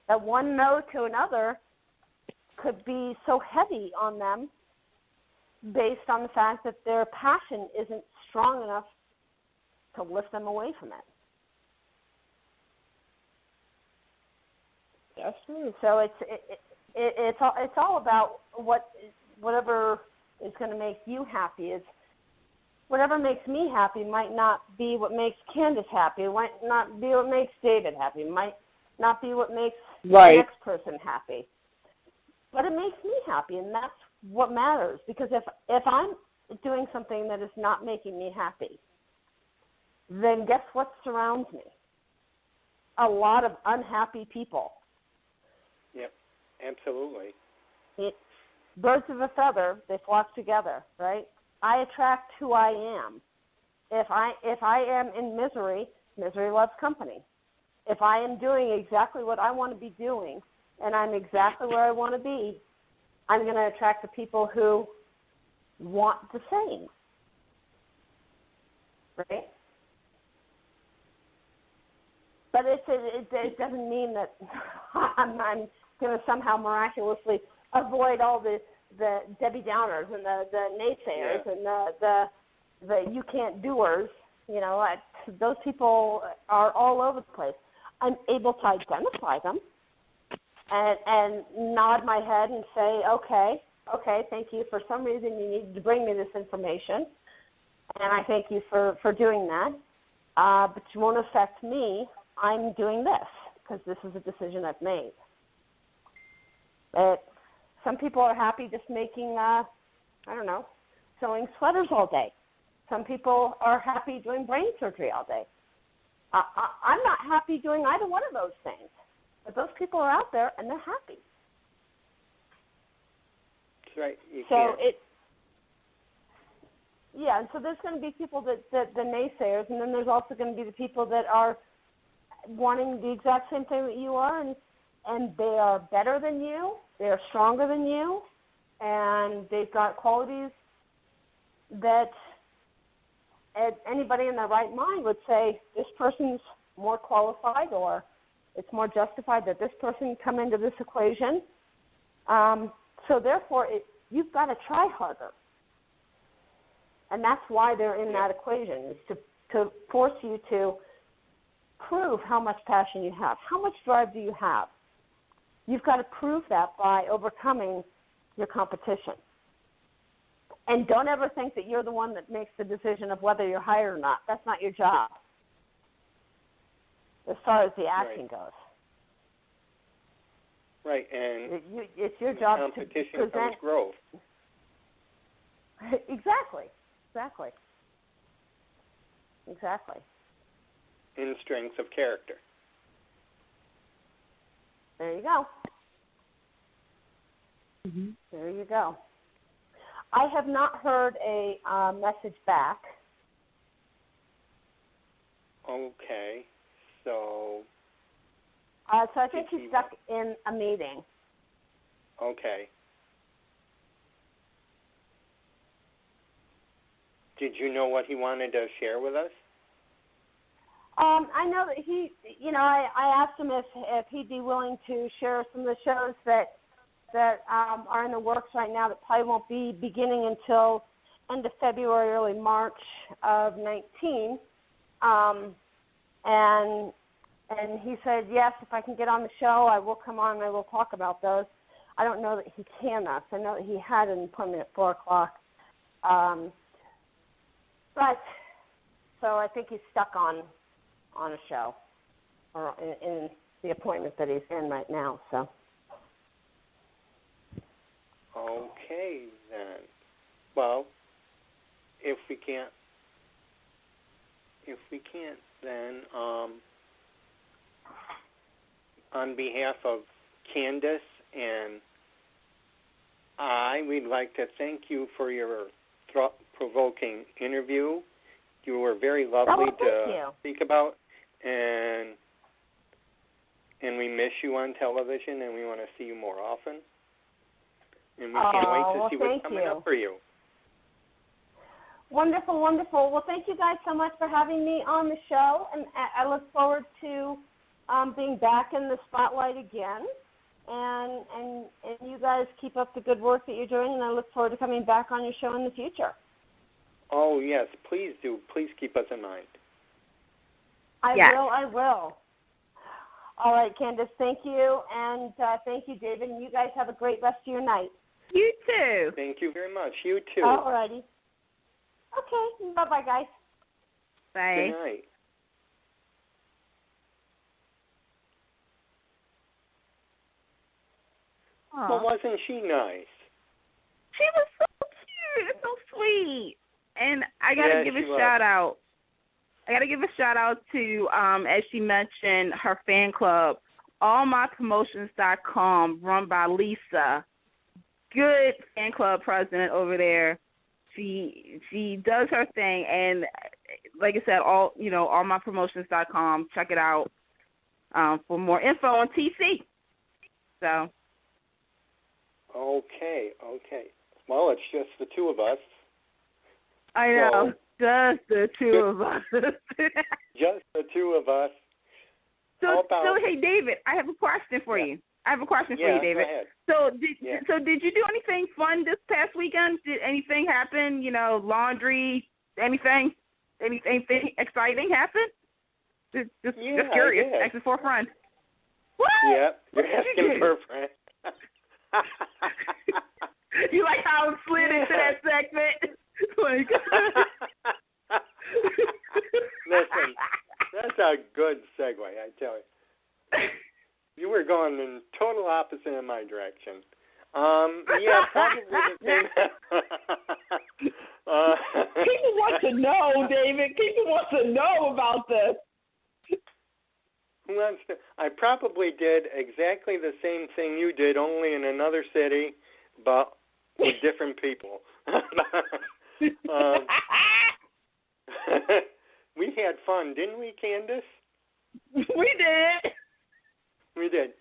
That one no to another could be so heavy on them based on the fact that their passion isn't strong enough to lift them away from it. That's true. So it's all about whatever is going to make you happy. It's whatever makes me happy might not be what makes Candice happy. It might not be what makes David happy. It might not be what makes the next person happy. But it makes me happy, and what matters. Because if I'm doing something that is not making me happy, then guess what surrounds me? A lot of unhappy people. Yep, absolutely. Birds of a feather, they flock together, right? I attract who I am. If I am in misery, misery loves company. If I am doing exactly what I want to be doing and I'm exactly where I want to be, I'm going to attract the people who want the same. Right? But it doesn't mean that I'm going to somehow miraculously avoid all the Debbie Downers and the naysayers and the you can't doers. You know, those people are all over the place. I'm able to identify them and nod my head and say, okay, thank you. For some reason you needed to bring me this information, and I thank you for doing that. But it won't affect me. I'm doing this because this is a decision I've made. But some people are happy just making, sewing sweaters all day. Some people are happy doing brain surgery all day. I'm not happy doing either one of those things. But those people are out there, and they're happy. That's right. And so there's going to be people that the naysayers, and then there's also going to be the people that are wanting the exact same thing that you are, and they are better than you, they are stronger than you, and they've got qualities that anybody in their right mind would say this person's more qualified, or it's more justified that this person come into this equation. So therefore, you've got to try harder. And that's why they're in that equation, is to force you to prove how much passion you have. How much drive do you have? You've got to prove that by overcoming your competition. And don't ever think that you're the one that makes the decision of whether you're hired or not. That's not your job, as far as the acting goes. Right, and it's your job to competition comes growth. Exactly. In strengths of character. There you go. Mm-hmm. There you go. I have not heard a message back. Okay, so... so I think he's stuck in a meeting. Okay. Did you know what he wanted to share with us? I know that he, I asked him if he'd be willing to share some of the shows that are in the works right now that probably won't be beginning until end of February, early March of 19. And he said, yes, if I can get on the show, I will come on and I will talk about those. I don't know that he can us. I know that he had an appointment at 4 o'clock. But, so I think he's stuck on a show or in the appointment that he's in right now. So. Okay, then. Well, if we can't, then on behalf of Candice and we'd like to thank you for your thought-provoking interview. You were very lovely to speak about, and we miss you on television, and we want to see you more often. And we can't wait to see what's coming up for you. Wonderful, wonderful. Well, thank you guys so much for having me on the show, and I look forward to being back in the spotlight again. And you guys keep up the good work that you're doing, and I look forward to coming back on your show in the future. Oh, yes, please do. Please keep us in mind. I will. All right, Candice, thank you, and thank you, David, and you guys have a great rest of your night. You too. Thank you very much. You too. All righty. Okay, bye-bye, guys. Bye. Good night. Aww. Well, wasn't she nice? She was so cute, so sweet. And I gotta give a shout out. I gotta give a shout out to, as she mentioned, her fan club, allmypromotions.com, run by Lisa. Good fan club president over there. She does her thing, and like I said, allmypromotions.com. Check it out for more info on TC. So. Okay. Well, it's just the two of us. I know, just the two of us. Just the two of us. So, hey, David, I have a question for you. I have a question for you, David. Go ahead. So did you do anything fun this past weekend? Did anything happen? Laundry, anything exciting happen? Just curious. Asking for a friend. What? Yeah, you're asking for a friend. You like how it slid into that segment? Listen, that's a good segue, I tell you. You were going in total opposite in my direction. Yeah, probably the same. People want to know, David. People want to know about this. Who wants to? I probably did exactly the same thing you did, only in another city, but with different people. We had fun, didn't we, Candice? We did. We did.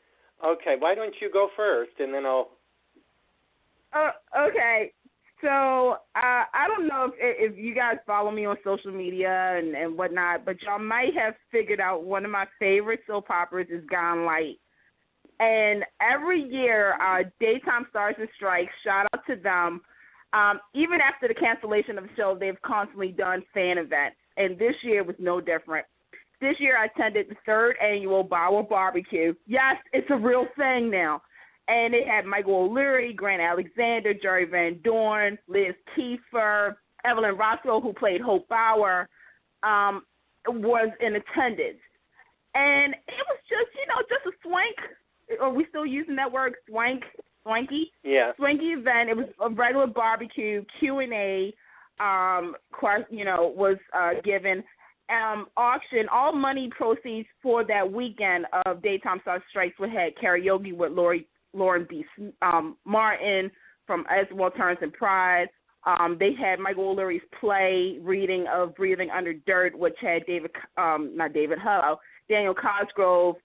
Okay, why don't you go first, and then I'll... Okay. So, I don't know if you guys follow me on social media and whatnot, but y'all might have figured out one of my favorite soap operas is Gone Light. And every year, Daytime Stars and Strikes, shout out to them. Even after the cancellation of the show, they've constantly done fan events. And this year was no different. This year I attended the 3rd annual Bauer Barbecue. Yes, it's a real thing now. And it had Michael O'Leary, Grant Alexander, Jerry Van Dorn, Liz Kiefer, Evelyn Roscoe, who played Hope Bauer, was in attendance. And it was just, just a swank. Are we still using that word, swank? Swanky? Yeah. Swanky event. It was a regular barbecue, Q&A, was given. Auction, all money proceeds for that weekend of Daytime Star Strikes were had karaoke with Lauren B. Martin from As Well Turns and Pride. They had Michael O'Leary's play reading of Breathing Under Dirt, which had Daniel Cosgrove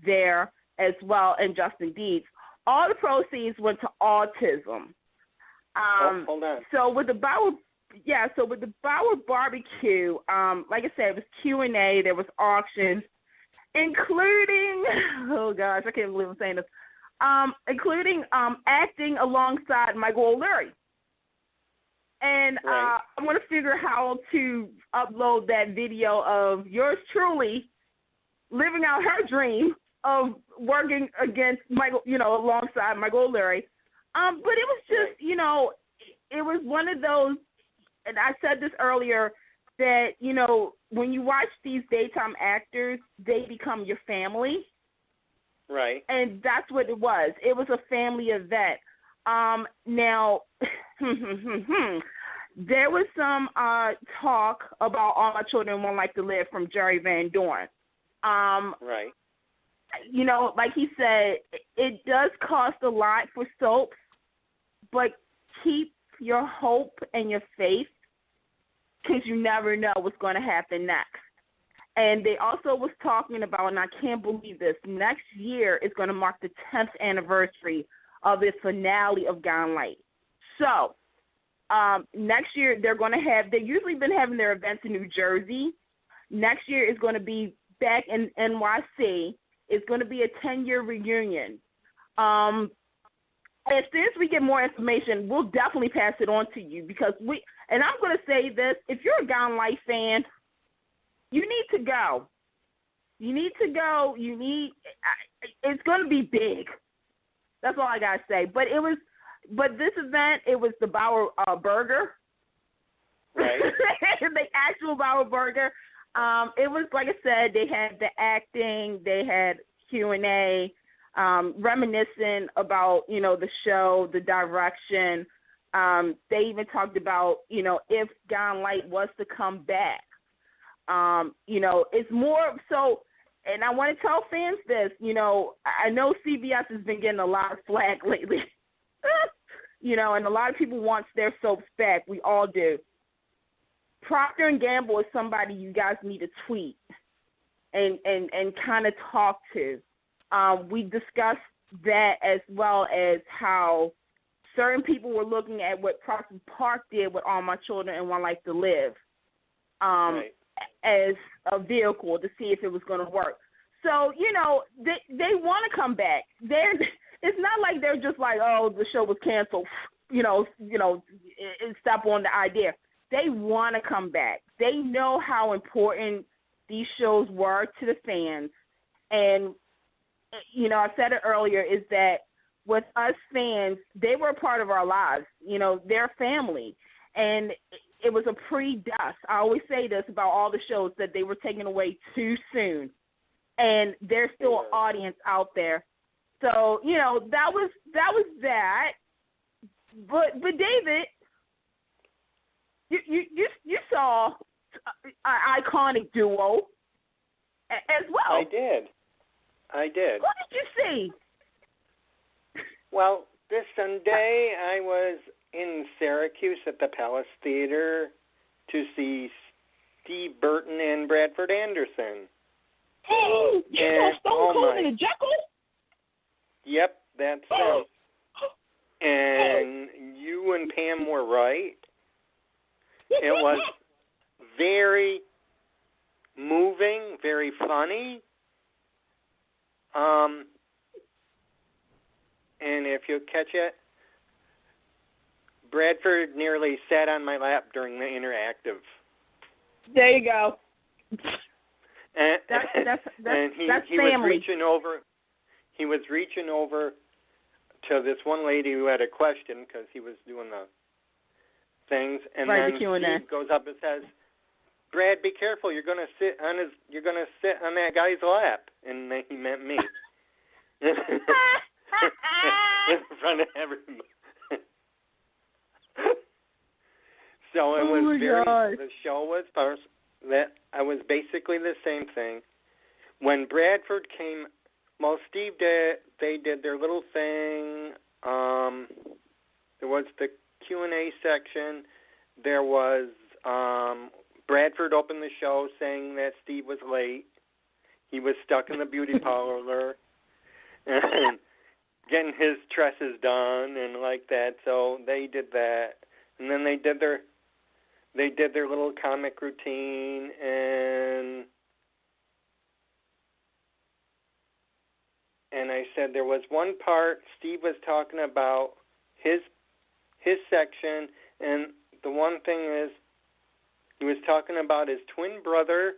there as well, and Justin Deeds. All the proceeds went to autism. Hold on. So with the Bauer Barbecue, like I said, it was Q&A, there was auctions, including, oh gosh, I can't believe I'm saying this, including acting alongside Michael O'Leary. And right. I'm going to figure how to upload that video of yours truly living out her dream of working against Michael, alongside Michael O'Leary. But it was just, it was one of those, and I said this earlier, that, when you watch these daytime actors, they become your family. Right. And that's what it was. It was a family event. Now, there was some talk about All My Children Won't Like to Live from Jerry Van Dorn. Right. Like he said, it does cost a lot for soaps, but keep your hope and your faith, because you never know what's going to happen next. And they also was talking about, and I can't believe this, next year is going to mark the 10th anniversary of the finale of Gone Light. So next year they've usually been having their events in New Jersey. Next year is going to be back in NYC. It's going to be a 10-year reunion. As soon as we get more information, we'll definitely pass it on to you, because and I'm going to say this, if you're a Gone Light fan, you need to go. It's going to be big. That's all I got to say. But this event, it was the Bauer Burger. Right. The actual Bauer Burger. It was, like I said, they had the acting, they had Q&A, reminiscent about, the show, the direction. They even talked about, if Guiding Light was to come back, it's more so, and I want to tell fans this, I know CBS has been getting a lot of flack lately, and a lot of people want their soaps back. We all do. Procter & Gamble is somebody you guys need to tweet and kind of talk to. We discussed that, as well as how certain people were looking at what Prospect Park did with All My Children and One Life to Live as a vehicle to see if it was going to work. So, they want to come back. It's not like they're just like, oh, the show was canceled, stop on the idea. They want to come back. They know how important these shows were to the fans. And, I said it earlier, is that with us fans, they were a part of our lives. They're family. And it was a pre-death. I always say this about all the shows, that they were taken away too soon. And there's still an audience out there. So, that was that. But David, you saw an iconic duo as well. I did. What did you see? Well, this Sunday I was in Syracuse at the Palace Theater to see Steve Burton and Bradford Anderson. Oh, you saw Stone Cold and the Jekyll? Yep, that's it. And you and Pam were right. It was very moving, very funny. And if you catch it, Bradford nearly sat on my lap during the interactive. There you go. And, that's he family. was reaching over. He was reaching over to this one lady who had a question because he was doing the things, and then Steve goes up and says, "Brad, be careful! You're gonna sit on that guy's lap," and then he meant me. In front of everybody. So it was the show was I was basically the same thing. When Bradford came, Steve they did their little thing. There was the Q&A section. There was Bradford opened the show saying that Steve was late. He was stuck in the beauty parlor and getting his tresses done and like that. So they did that, and then they did their little comic routine, and I said there was one part Steve was talking about his section, and the one thing is he was talking about his twin brother,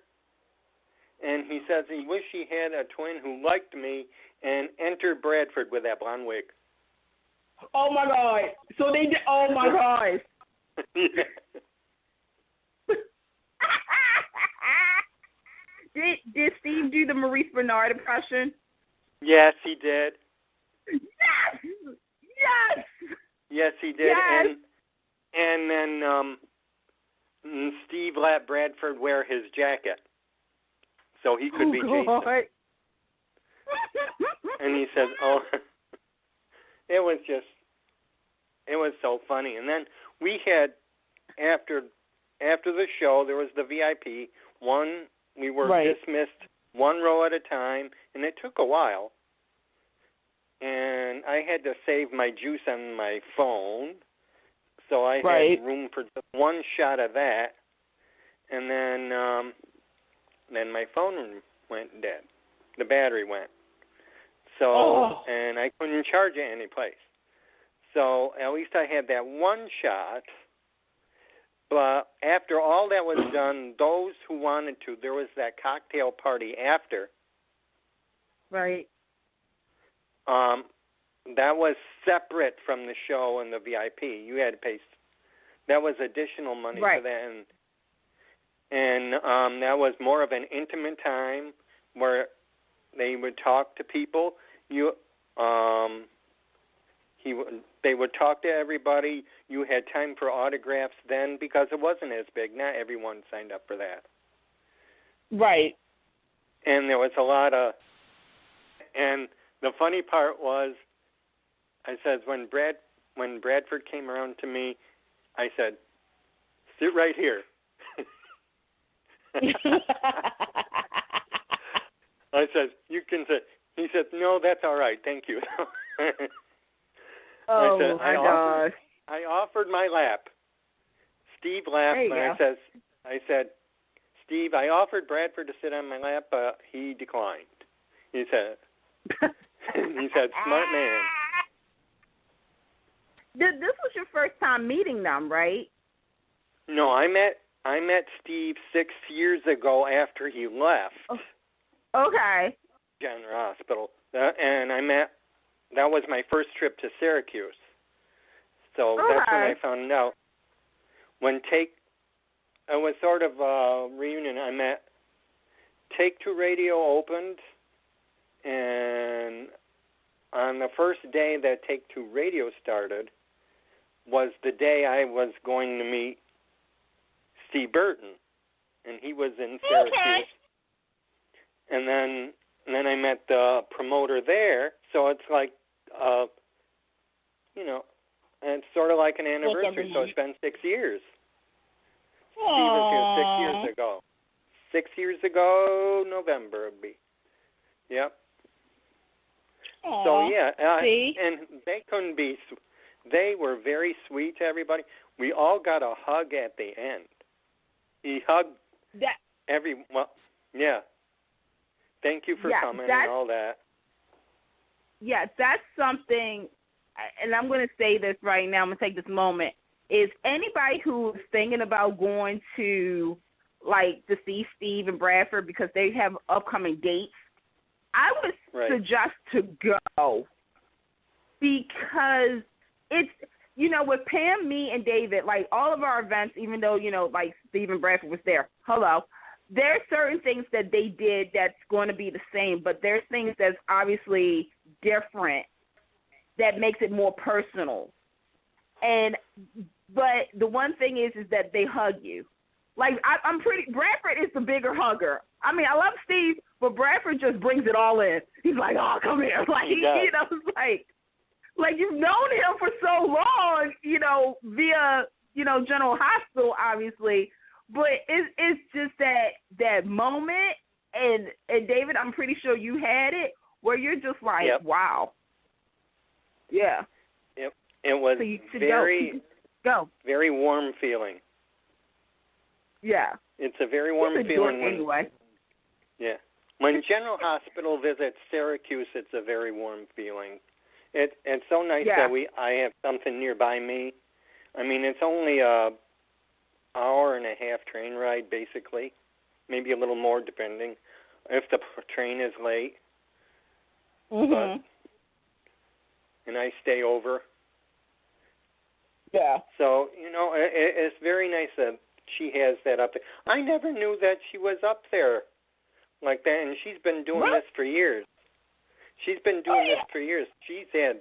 and he says he wished he had a twin who liked me, and enter Bradford with that blonde wig. Oh my God! So they did. Oh my God! Yeah. Did Steve do the Maurice Bernard impression? Yes, he did. Yes! Yes, he did. Yes. And then Steve let Bradford wear his jacket so he could be Jason. And he says, "Oh, it was so funny." And then we had after the show, there was the VIP one. We were dismissed one row at a time, and it took a while. And I had to save my juice on my phone, so I had room for just one shot of that. And then my phone went dead. The battery went. So, and I couldn't charge it any place. So at least I had that one shot. But after all that was done, those who wanted to, there was that cocktail party after. Right. That was separate from the show and the VIP. You had to pay. That was additional money for that, and that was more of an intimate time where they would talk to people. He they would talk to everybody. You had time for autographs then because it wasn't as big. Not everyone signed up for that. Right. And there was a lot of, and the funny part was, I said when Bradford came around to me, I said, sit right here. I said, you can sit. He said, no, that's all right, thank you. Oh, I said, my gosh. I offered my lap. Steve laughed, and I said, Steve, I offered Bradford to sit on my lap, but he declined. He said, smart man. This was your first time meeting them, right? No, I met Steve 6 years ago after he left. Oh. Okay. General Hospital, and that was my first trip to Syracuse. So that's when I found out. It was sort of a reunion. I met Take Two Radio opened, and on the first day that Take Two Radio started was the day I was going to meet Steve Burton, and he was in Syracuse. Okay. And then I met the promoter there, so it's like, it's sort of like an anniversary, so it's been 6 years. Aww. Steve was here 6 years ago. 6 years ago, November would be. Yep. Aww. So, yeah, See? and they were very sweet to everybody. We all got a hug at the end. He hugged yeah. Thank you for coming and all that. Yeah, that's something, and I'm going to say this right now. I'm going to take this moment. Is anybody who is thinking about going to see Steve and Bradford because they have upcoming dates, I would suggest to go because it's, with Pam, me, and David, all of our events, even though, Steve and Bradford was there, there's certain things that they did that's going to be the same, but there's things that's obviously different that makes it more personal. But the one thing is that they hug you. Bradford is the bigger hugger. I mean, I love Steve, but Bradford just brings it all in. He's like, oh, come here. You've known him for so long, via, General Hospital, obviously. But it's just that moment, and David, I'm pretty sure you had it, where you're just like, wow. Yeah. Yep. It was very warm feeling. Yeah. It's a very warm feeling. Anyway. Yeah. When General Hospital visits Syracuse, it's a very warm feeling. It's so nice that I have something nearby me. I mean, it's only a hour and a half train ride, basically, maybe a little more depending if the train is late. Mm-hmm. And I stay over. Yeah. So, it's very nice that she has that up there. I never knew that she was up there like that, and she's been doing this for years. She's been doing this for years. She's had,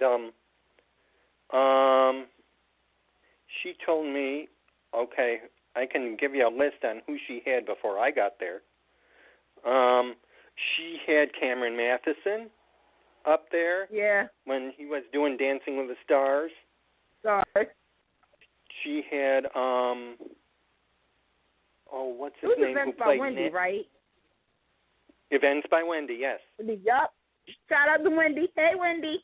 she told me, okay, I can give you a list on who she had before I got there. She had Cameron Matheson up there. Yeah. When he was doing Dancing with the Stars. Stars. She had, what's his name? Events by Wendy, right? Events by Wendy, yes. Yup. Shout out to Wendy. Hey, Wendy.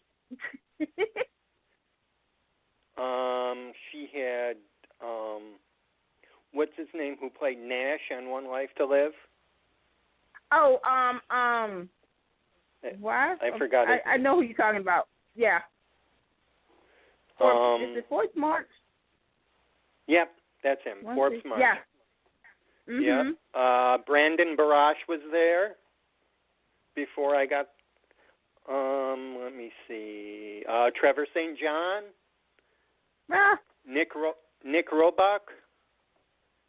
She had, what's his name, who played Nash on One Life to Live? Oh, what? I forgot it. I know who you're talking about. Yeah. Is it Forbes March? Yep, that's him. Forbes March. Yeah. Mm-hmm. Yep. Brandon Barash was there before I got, let me see, Trevor St. John. Nick Roebuck.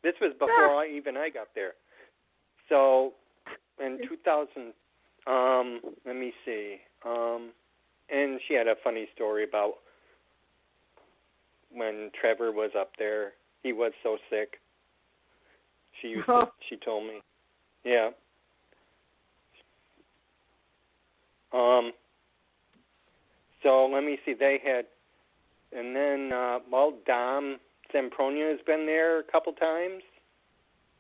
This was before I got there. So in 2000, let me see. And she had a funny story about when Trevor was up there. He was so sick. She told me. Yeah. So let me see. They had, and then Dom Zampronia has been there a couple times.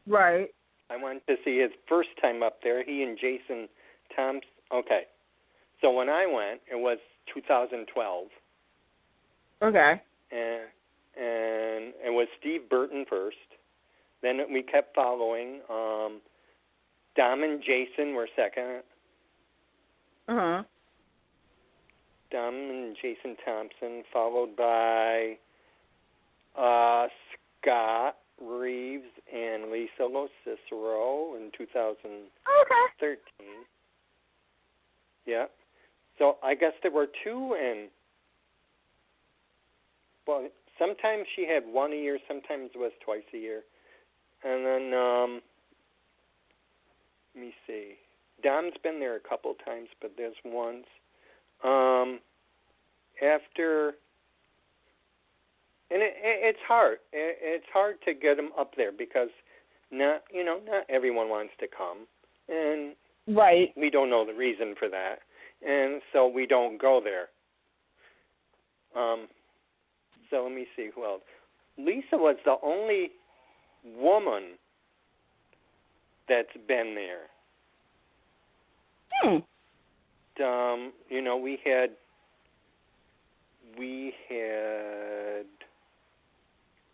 Right. I went to see his first time up there. He and Jason Thompson. Okay. So when I went, it was 2012. Okay. And it was Steve Burton first. Then we kept following. Dom and Jason were second. Uh-huh. Dom and Jason Thompson, followed by Scott Reeves and Lisa Cicero in 2013. Okay. Yeah. So I guess there were two, and well, sometimes she had one a year, sometimes it was twice a year. And then, let me see. Dom's been there a couple times, but there's once. After, and it's hard. It's hard to get them up there because not everyone wants to come, and right. We don't know the reason for that, and so we don't go there. So let me see who else. Lisa was the only woman that's been there. We had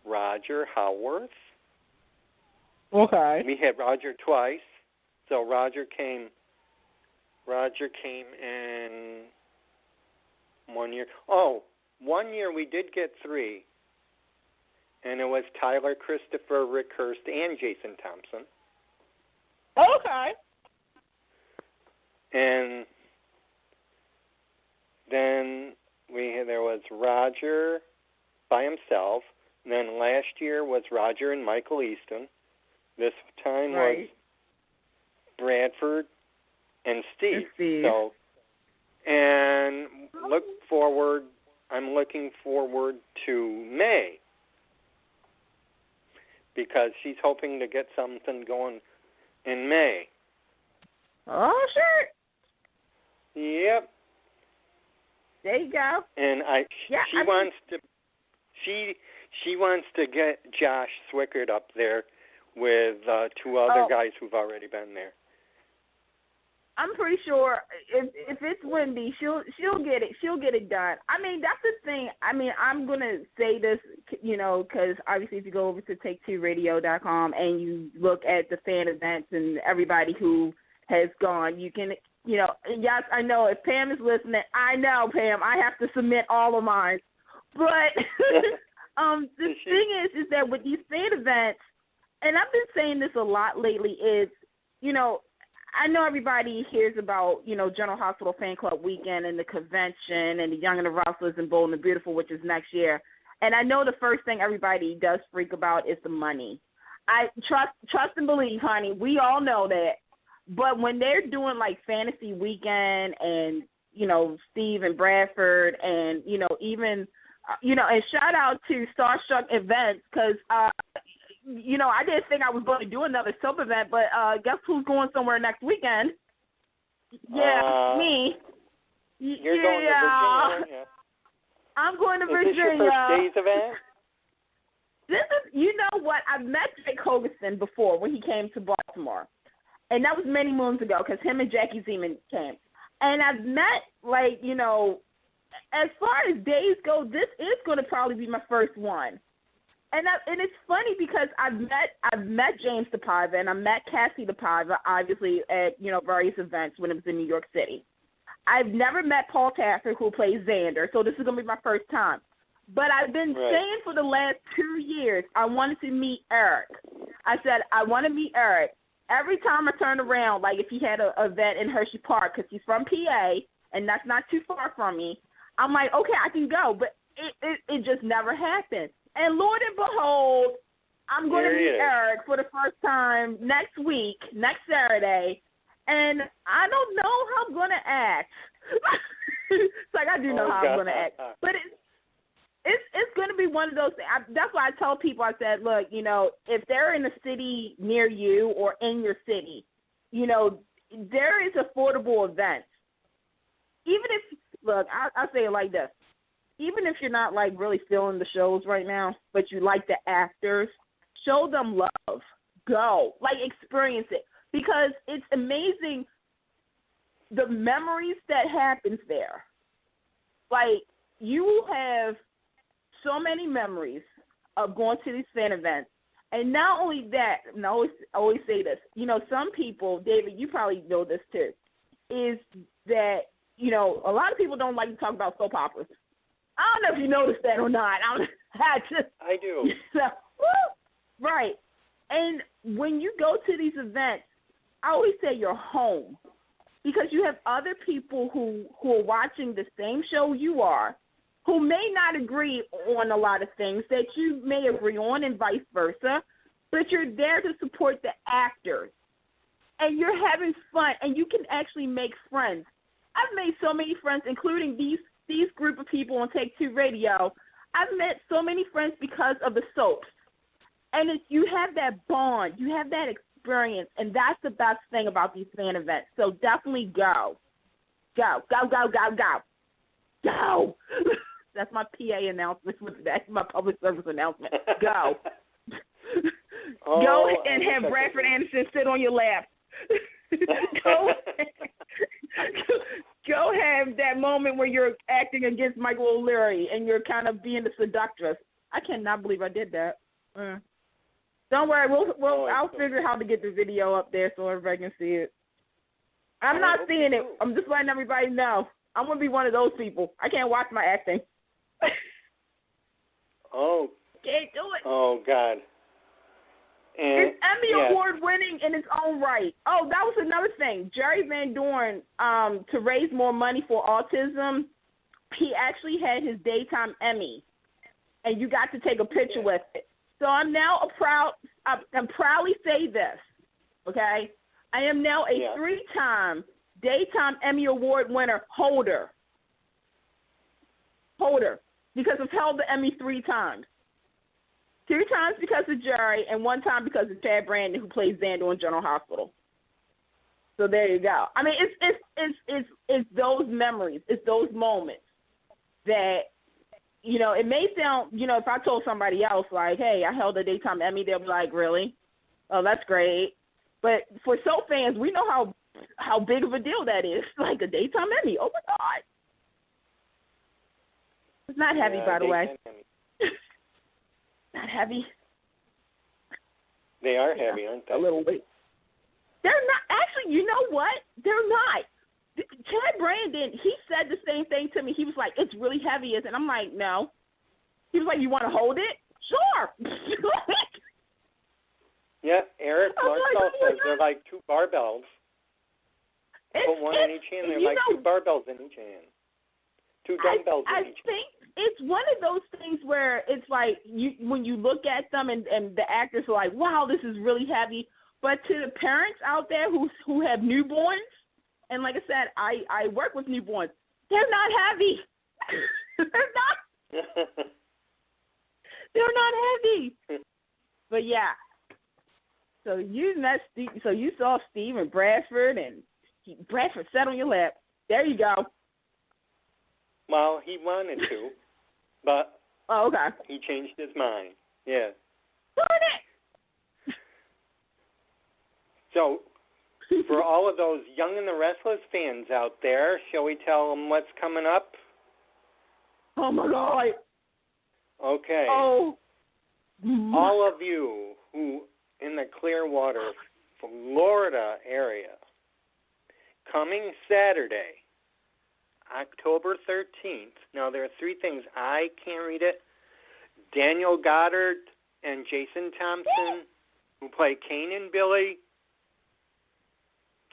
Roger Howarth. Okay. We had Roger twice. So Roger came in 1 year. Oh, 1 year we did get three. And it was Tyler, Christopher, Rick Hurst, and Jason Thompson. Okay. And then there was Roger by himself. And then last year was Roger and Michael Easton. This time was Bradford and Steve. So, and I'm looking forward to May because she's hoping to get something going in May. Oh, sure. Yep. There you go. And she wants to get Josh Swickard up there with two other guys who've already been there. I'm pretty sure if it's Wendy, she'll get it. She'll get it done. I mean, that's the thing. I mean, I'm gonna say this, because obviously, if you go over to take2radio.com and you look at the fan events and everybody who has gone, you can, yes, I know if Pam is listening, I know Pam, I have to submit all of mine. But the thing is that with these fan events, and I've been saying this a lot lately, is, I know everybody hears about, General Hospital Fan Club Weekend and the convention and the Young and the Restless and Bold and the Beautiful, which is next year. And I know the first thing everybody does freak about is the money. I trust and believe, honey. We all know that. But when they're doing like Fantasy Weekend and, Steve and Bradford and, even, and shout out to Starstruck Events because, I didn't think I was going to do another soap event, but guess who's going somewhere next weekend? Yeah, me. You're going to Virginia. I'm going to Virginia. Is this your first day's event? This is, you know what? I've met Jake Hogerson before when he came to Baltimore. And that was many moons ago because him and Jackie Zeman came. And I've met, as far as days go, this is going to probably be my first one. And it's funny because I've met James DePaiva and I met Cassie DePaiva, obviously, at, various events when it was in New York City. I've never met Paul Tafford, who plays Xander, so this is going to be my first time. But I've been saying for the last 2 years I wanted to meet Eric. I said, I want to meet Eric. Every time I turn around, like if he had an event in Hershey Park, because he's from PA, and that's not too far from me, I'm like, okay, I can go. But it just never happened. And Lord and behold, I'm going to meet Eric for the first time next week, next Saturday, and I don't know how I'm going to act. It's like I do know how I'm going to act. But it's going to be one of those things. That's why I tell people, I said, look, you know, if they're in a city near you or in your city, you know, there is affordable events. Even if, look, I'll say it like this. Even if you're not, like, really feeling the shows right now, but you like the actors, show them love. Go. Like, experience it. Because it's amazing the memories that happens there. Like, you have so many memories of going to these fan events. And not only that, and I always say this, you know, some people, David, you probably know this too, is that, you know, a lot of people don't like to talk about soap operas. I don't know if you noticed that or not. I do. So, right. And when you go to these events, I always say you're home because you have other people who are watching the same show you are, who may not agree on a lot of things that you may agree on and vice versa, but you're there to support the actors. And you're having fun, and you can actually make friends. I've made so many friends, including these group of people on Take Two Radio. I've met so many friends because of the soaps. And you have that bond. You have that experience, and that's the best thing about these fan events. So definitely go. Go, go, go, go, go. Go. That's my PA announcement for today, my public service announcement. Go. Go and have Bradford Anderson sit on your lap. Go have that moment where you're acting against Michael O'Leary and you're kind of being the seductress. I cannot believe I did that. Don't worry, I'll figure how to get the video up there so everybody can see it. I'm not seeing it. I'm just letting everybody know. I'm going to be one of those people. I can't watch my acting. Oh. Can't do it. Oh, God. And, it's Emmy Award winning in its own right. Oh, that was another thing. Jerry Van Dorn, to raise more money for autism, he actually had his daytime Emmy, and you got to take a picture with it. So I'm now I'm proudly say this, okay? I am now a 3-time daytime Emmy Award winner holder, because I've held the Emmy 3 times. 2 times because of Jerry, and 1 time because of Chad Brandon, who plays Xander in General Hospital. So there you go. I mean, it's those memories, it's those moments that, you know, it may sound, you know, if I told somebody else, like, hey, I held a daytime Emmy, they'll be like, really? Oh, that's great. But for soap fans, we know how big of a deal that is, like a daytime Emmy. Oh, my God. It's not heavy, by the way. Not heavy. They are heavy, aren't they? A little bit. They're not. Actually, you know what? They're not. Chad Brandon, he said the same thing to me. He was like, it's really heavy, isn't it? I'm like, no. He was like, you want to hold it? Sure. Yeah, Eric Marcel says they're like 2 barbells. Put one in each hand. They're like 2 barbells in each hand. 2 dumbbells in each hand. I think it's one of those things where it's like when you look at them and the actors are like, wow, this is really heavy. But to the parents out there who have newborns, and like I said, I work with newborns, they're not heavy. They're not heavy. But yeah. So you saw Steve and Bradford, and Bradford sat on your lap. There you go. Well, he wanted to, but he changed his mind. Yeah. Darn it! So, for all of those Young and the Restless fans out there, shall we tell them what's coming up? Oh, my God. Okay. Oh. All of you who in the Clearwater, Florida area, coming Saturday, October 13th. Now, there are 3 things. I can't read it. Daniel Goddard and Jason Thompson, who play Kane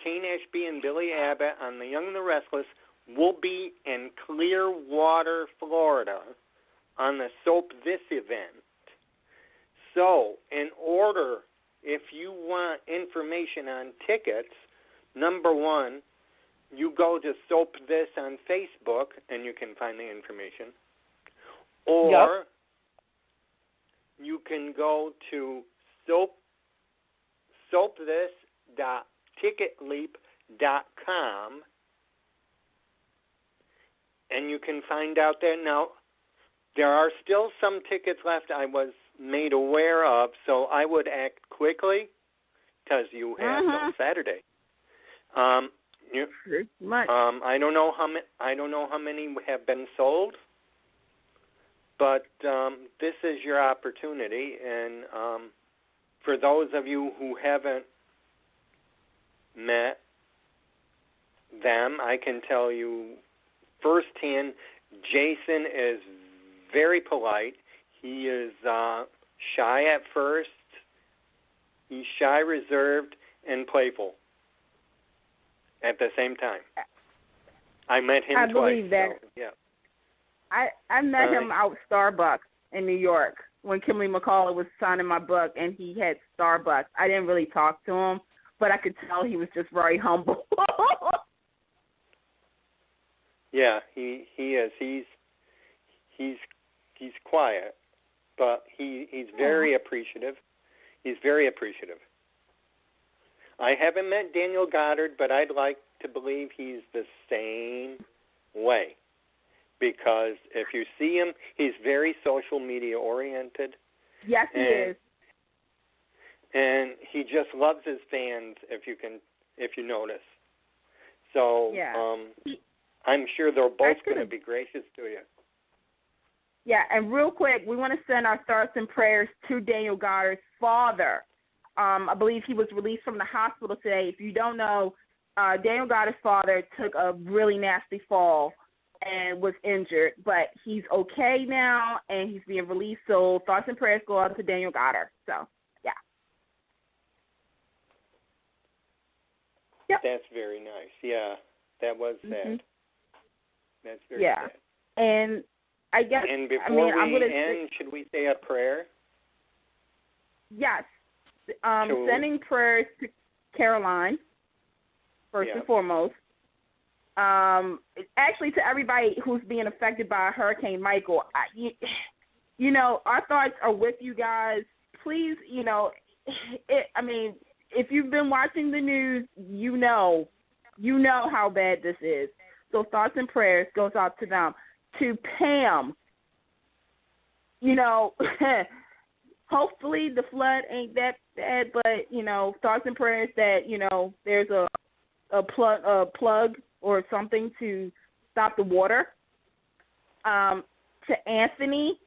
Ashby and Billy Abbott on The Young and the Restless, will be in Clearwater, Florida, on the Soap This event. So, in order, if you want information on tickets, number 1, you go to Soap This on Facebook, and you can find the information. Or you can go to soapthis.ticketleap.com, and you can find out there. Now, there are still some tickets left I was made aware of, so I would act quickly because you have till Saturday. I don't know how many have been sold, but this is your opportunity. And for those of you who haven't met them, I can tell you firsthand, Jason is very polite. He is shy at first. He's shy, reserved, and playful at the same time. I met him twice. I believe that. So, yeah. I met him out Starbucks in New York when Kimberly McCullough was signing my book, and he had Starbucks. I didn't really talk to him, but I could tell he was just very humble. Yeah, he is. He's quiet, but he's very appreciative. He's very appreciative. I haven't met Daniel Goddard, but I'd like to believe he's the same way. Because if you see him, he's very social media oriented. Yes, he is. And he just loves his fans, if you notice. So I'm sure they're both going to be gracious to you. Yeah, and real quick, we want to send our thoughts and prayers to Daniel Goddard's father. I believe he was released from the hospital today. If you don't know, Daniel Goddard's father took a really nasty fall and was injured, but he's okay now, and he's being released. So thoughts and prayers go out to Daniel Goddard. So, yeah. Yep. That's very nice. Yeah, that was sad. That's very sad. And I guess, and before we end, should we say a prayer? Yes. Sending prayers to Caroline, first and foremost. Actually, to everybody who's being affected by Hurricane Michael, you know, our thoughts are with you guys. Please, if you've been watching the news, you know how bad this is. So thoughts and prayers goes out to them. To Pam, hopefully the flood ain't that bad, but, thoughts and prayers that, there's a plug or something to stop the water. To Anthony,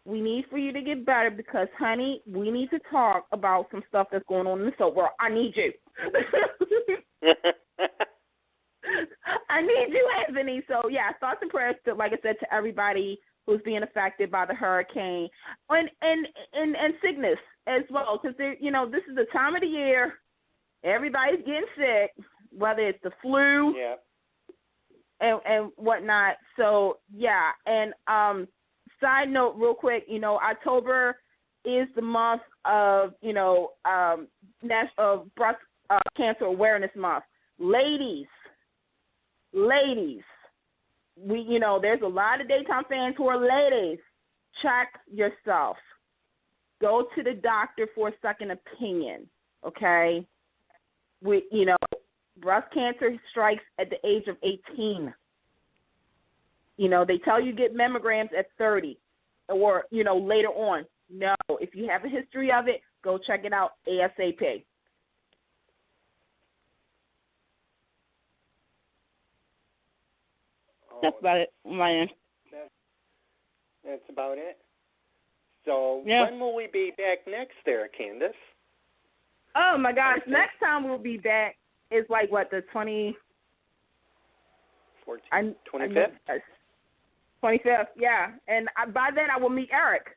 we need for you to get better because, honey, we need to talk about some stuff that's going on in the soap world. I need you. I need you, Anthony. So, yeah, thoughts and prayers, to, like I said, to everybody who's being affected by the hurricane and sickness as well because, this is the time of the year everybody's getting sick, whether it's the flu and whatnot. So, yeah, and side note real quick, October is the month of, National Breast Cancer Awareness Month. Ladies, there's a lot of daytime fans who are ladies. Check yourself. Go to the doctor for a second opinion, okay? Breast cancer strikes at the age of 18. They tell you get mammograms at 30 or, later on. No, if you have a history of it, go check it out ASAP. That's about it on my end. That's about it. So when will we be back next there, Candice? Oh, my gosh. Okay. Next time we'll be back is the 25th? 25th, yeah. And by then I will meet Eric.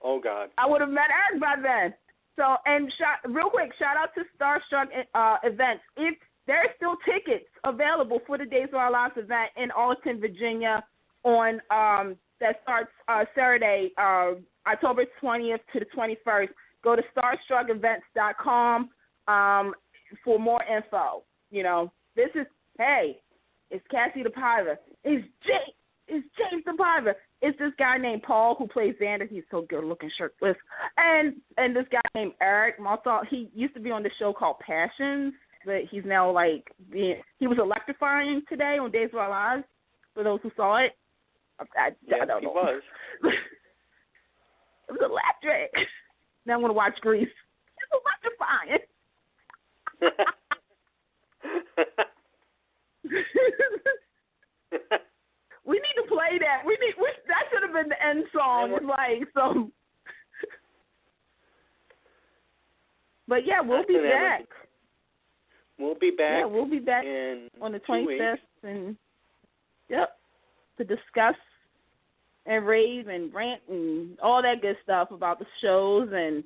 Oh, God. I would have met Eric by then. So, and real quick, shout out to Starstruck Events. If there are still tickets available for the Days of Our Lives event in Arlington, Virginia on that starts Saturday, October 20th to the 21st. Go to starstruckevents.com for more info. This is, it's Cassie the Piver. It's James the Piver. it's this guy named Paul who plays Xander. He's so good looking, shirtless. And this guy named Eric Malta, he used to be on the show called Passions, but he's now he was electrifying today on Days of Our Lives, for those who saw it. I don't know. He was. It was electric. Now I'm going to watch Grease. It's electrifying. We need to play that. That should have been the end song. But yeah, we'll be back. We'll be back. Yeah, we'll be back on the 25th, and to discuss and rave and rant and all that good stuff about the shows and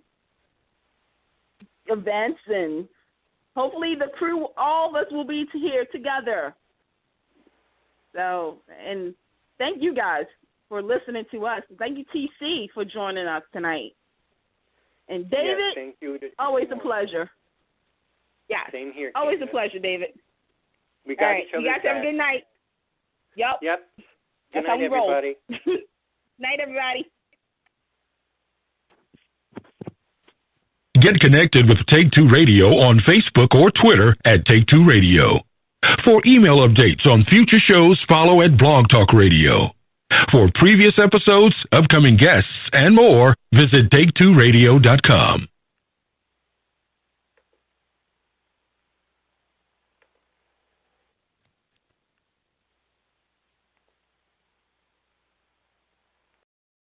events, and hopefully the crew, all of us, will be here together. So, and thank you guys for listening to us. Thank you, TC, for joining us tonight. And David, thank you. Always a pleasure. Yeah, same here. Always a pleasure, David. We got each other. You guys have a good night. Yep. Good That's night, everybody. Night, everybody. Get connected with Take Two Radio on Facebook or Twitter at Take Two Radio. For email updates on future shows, follow at Blog Talk Radio. For previous episodes, upcoming guests, and more, visit TakeTwoRadio.com.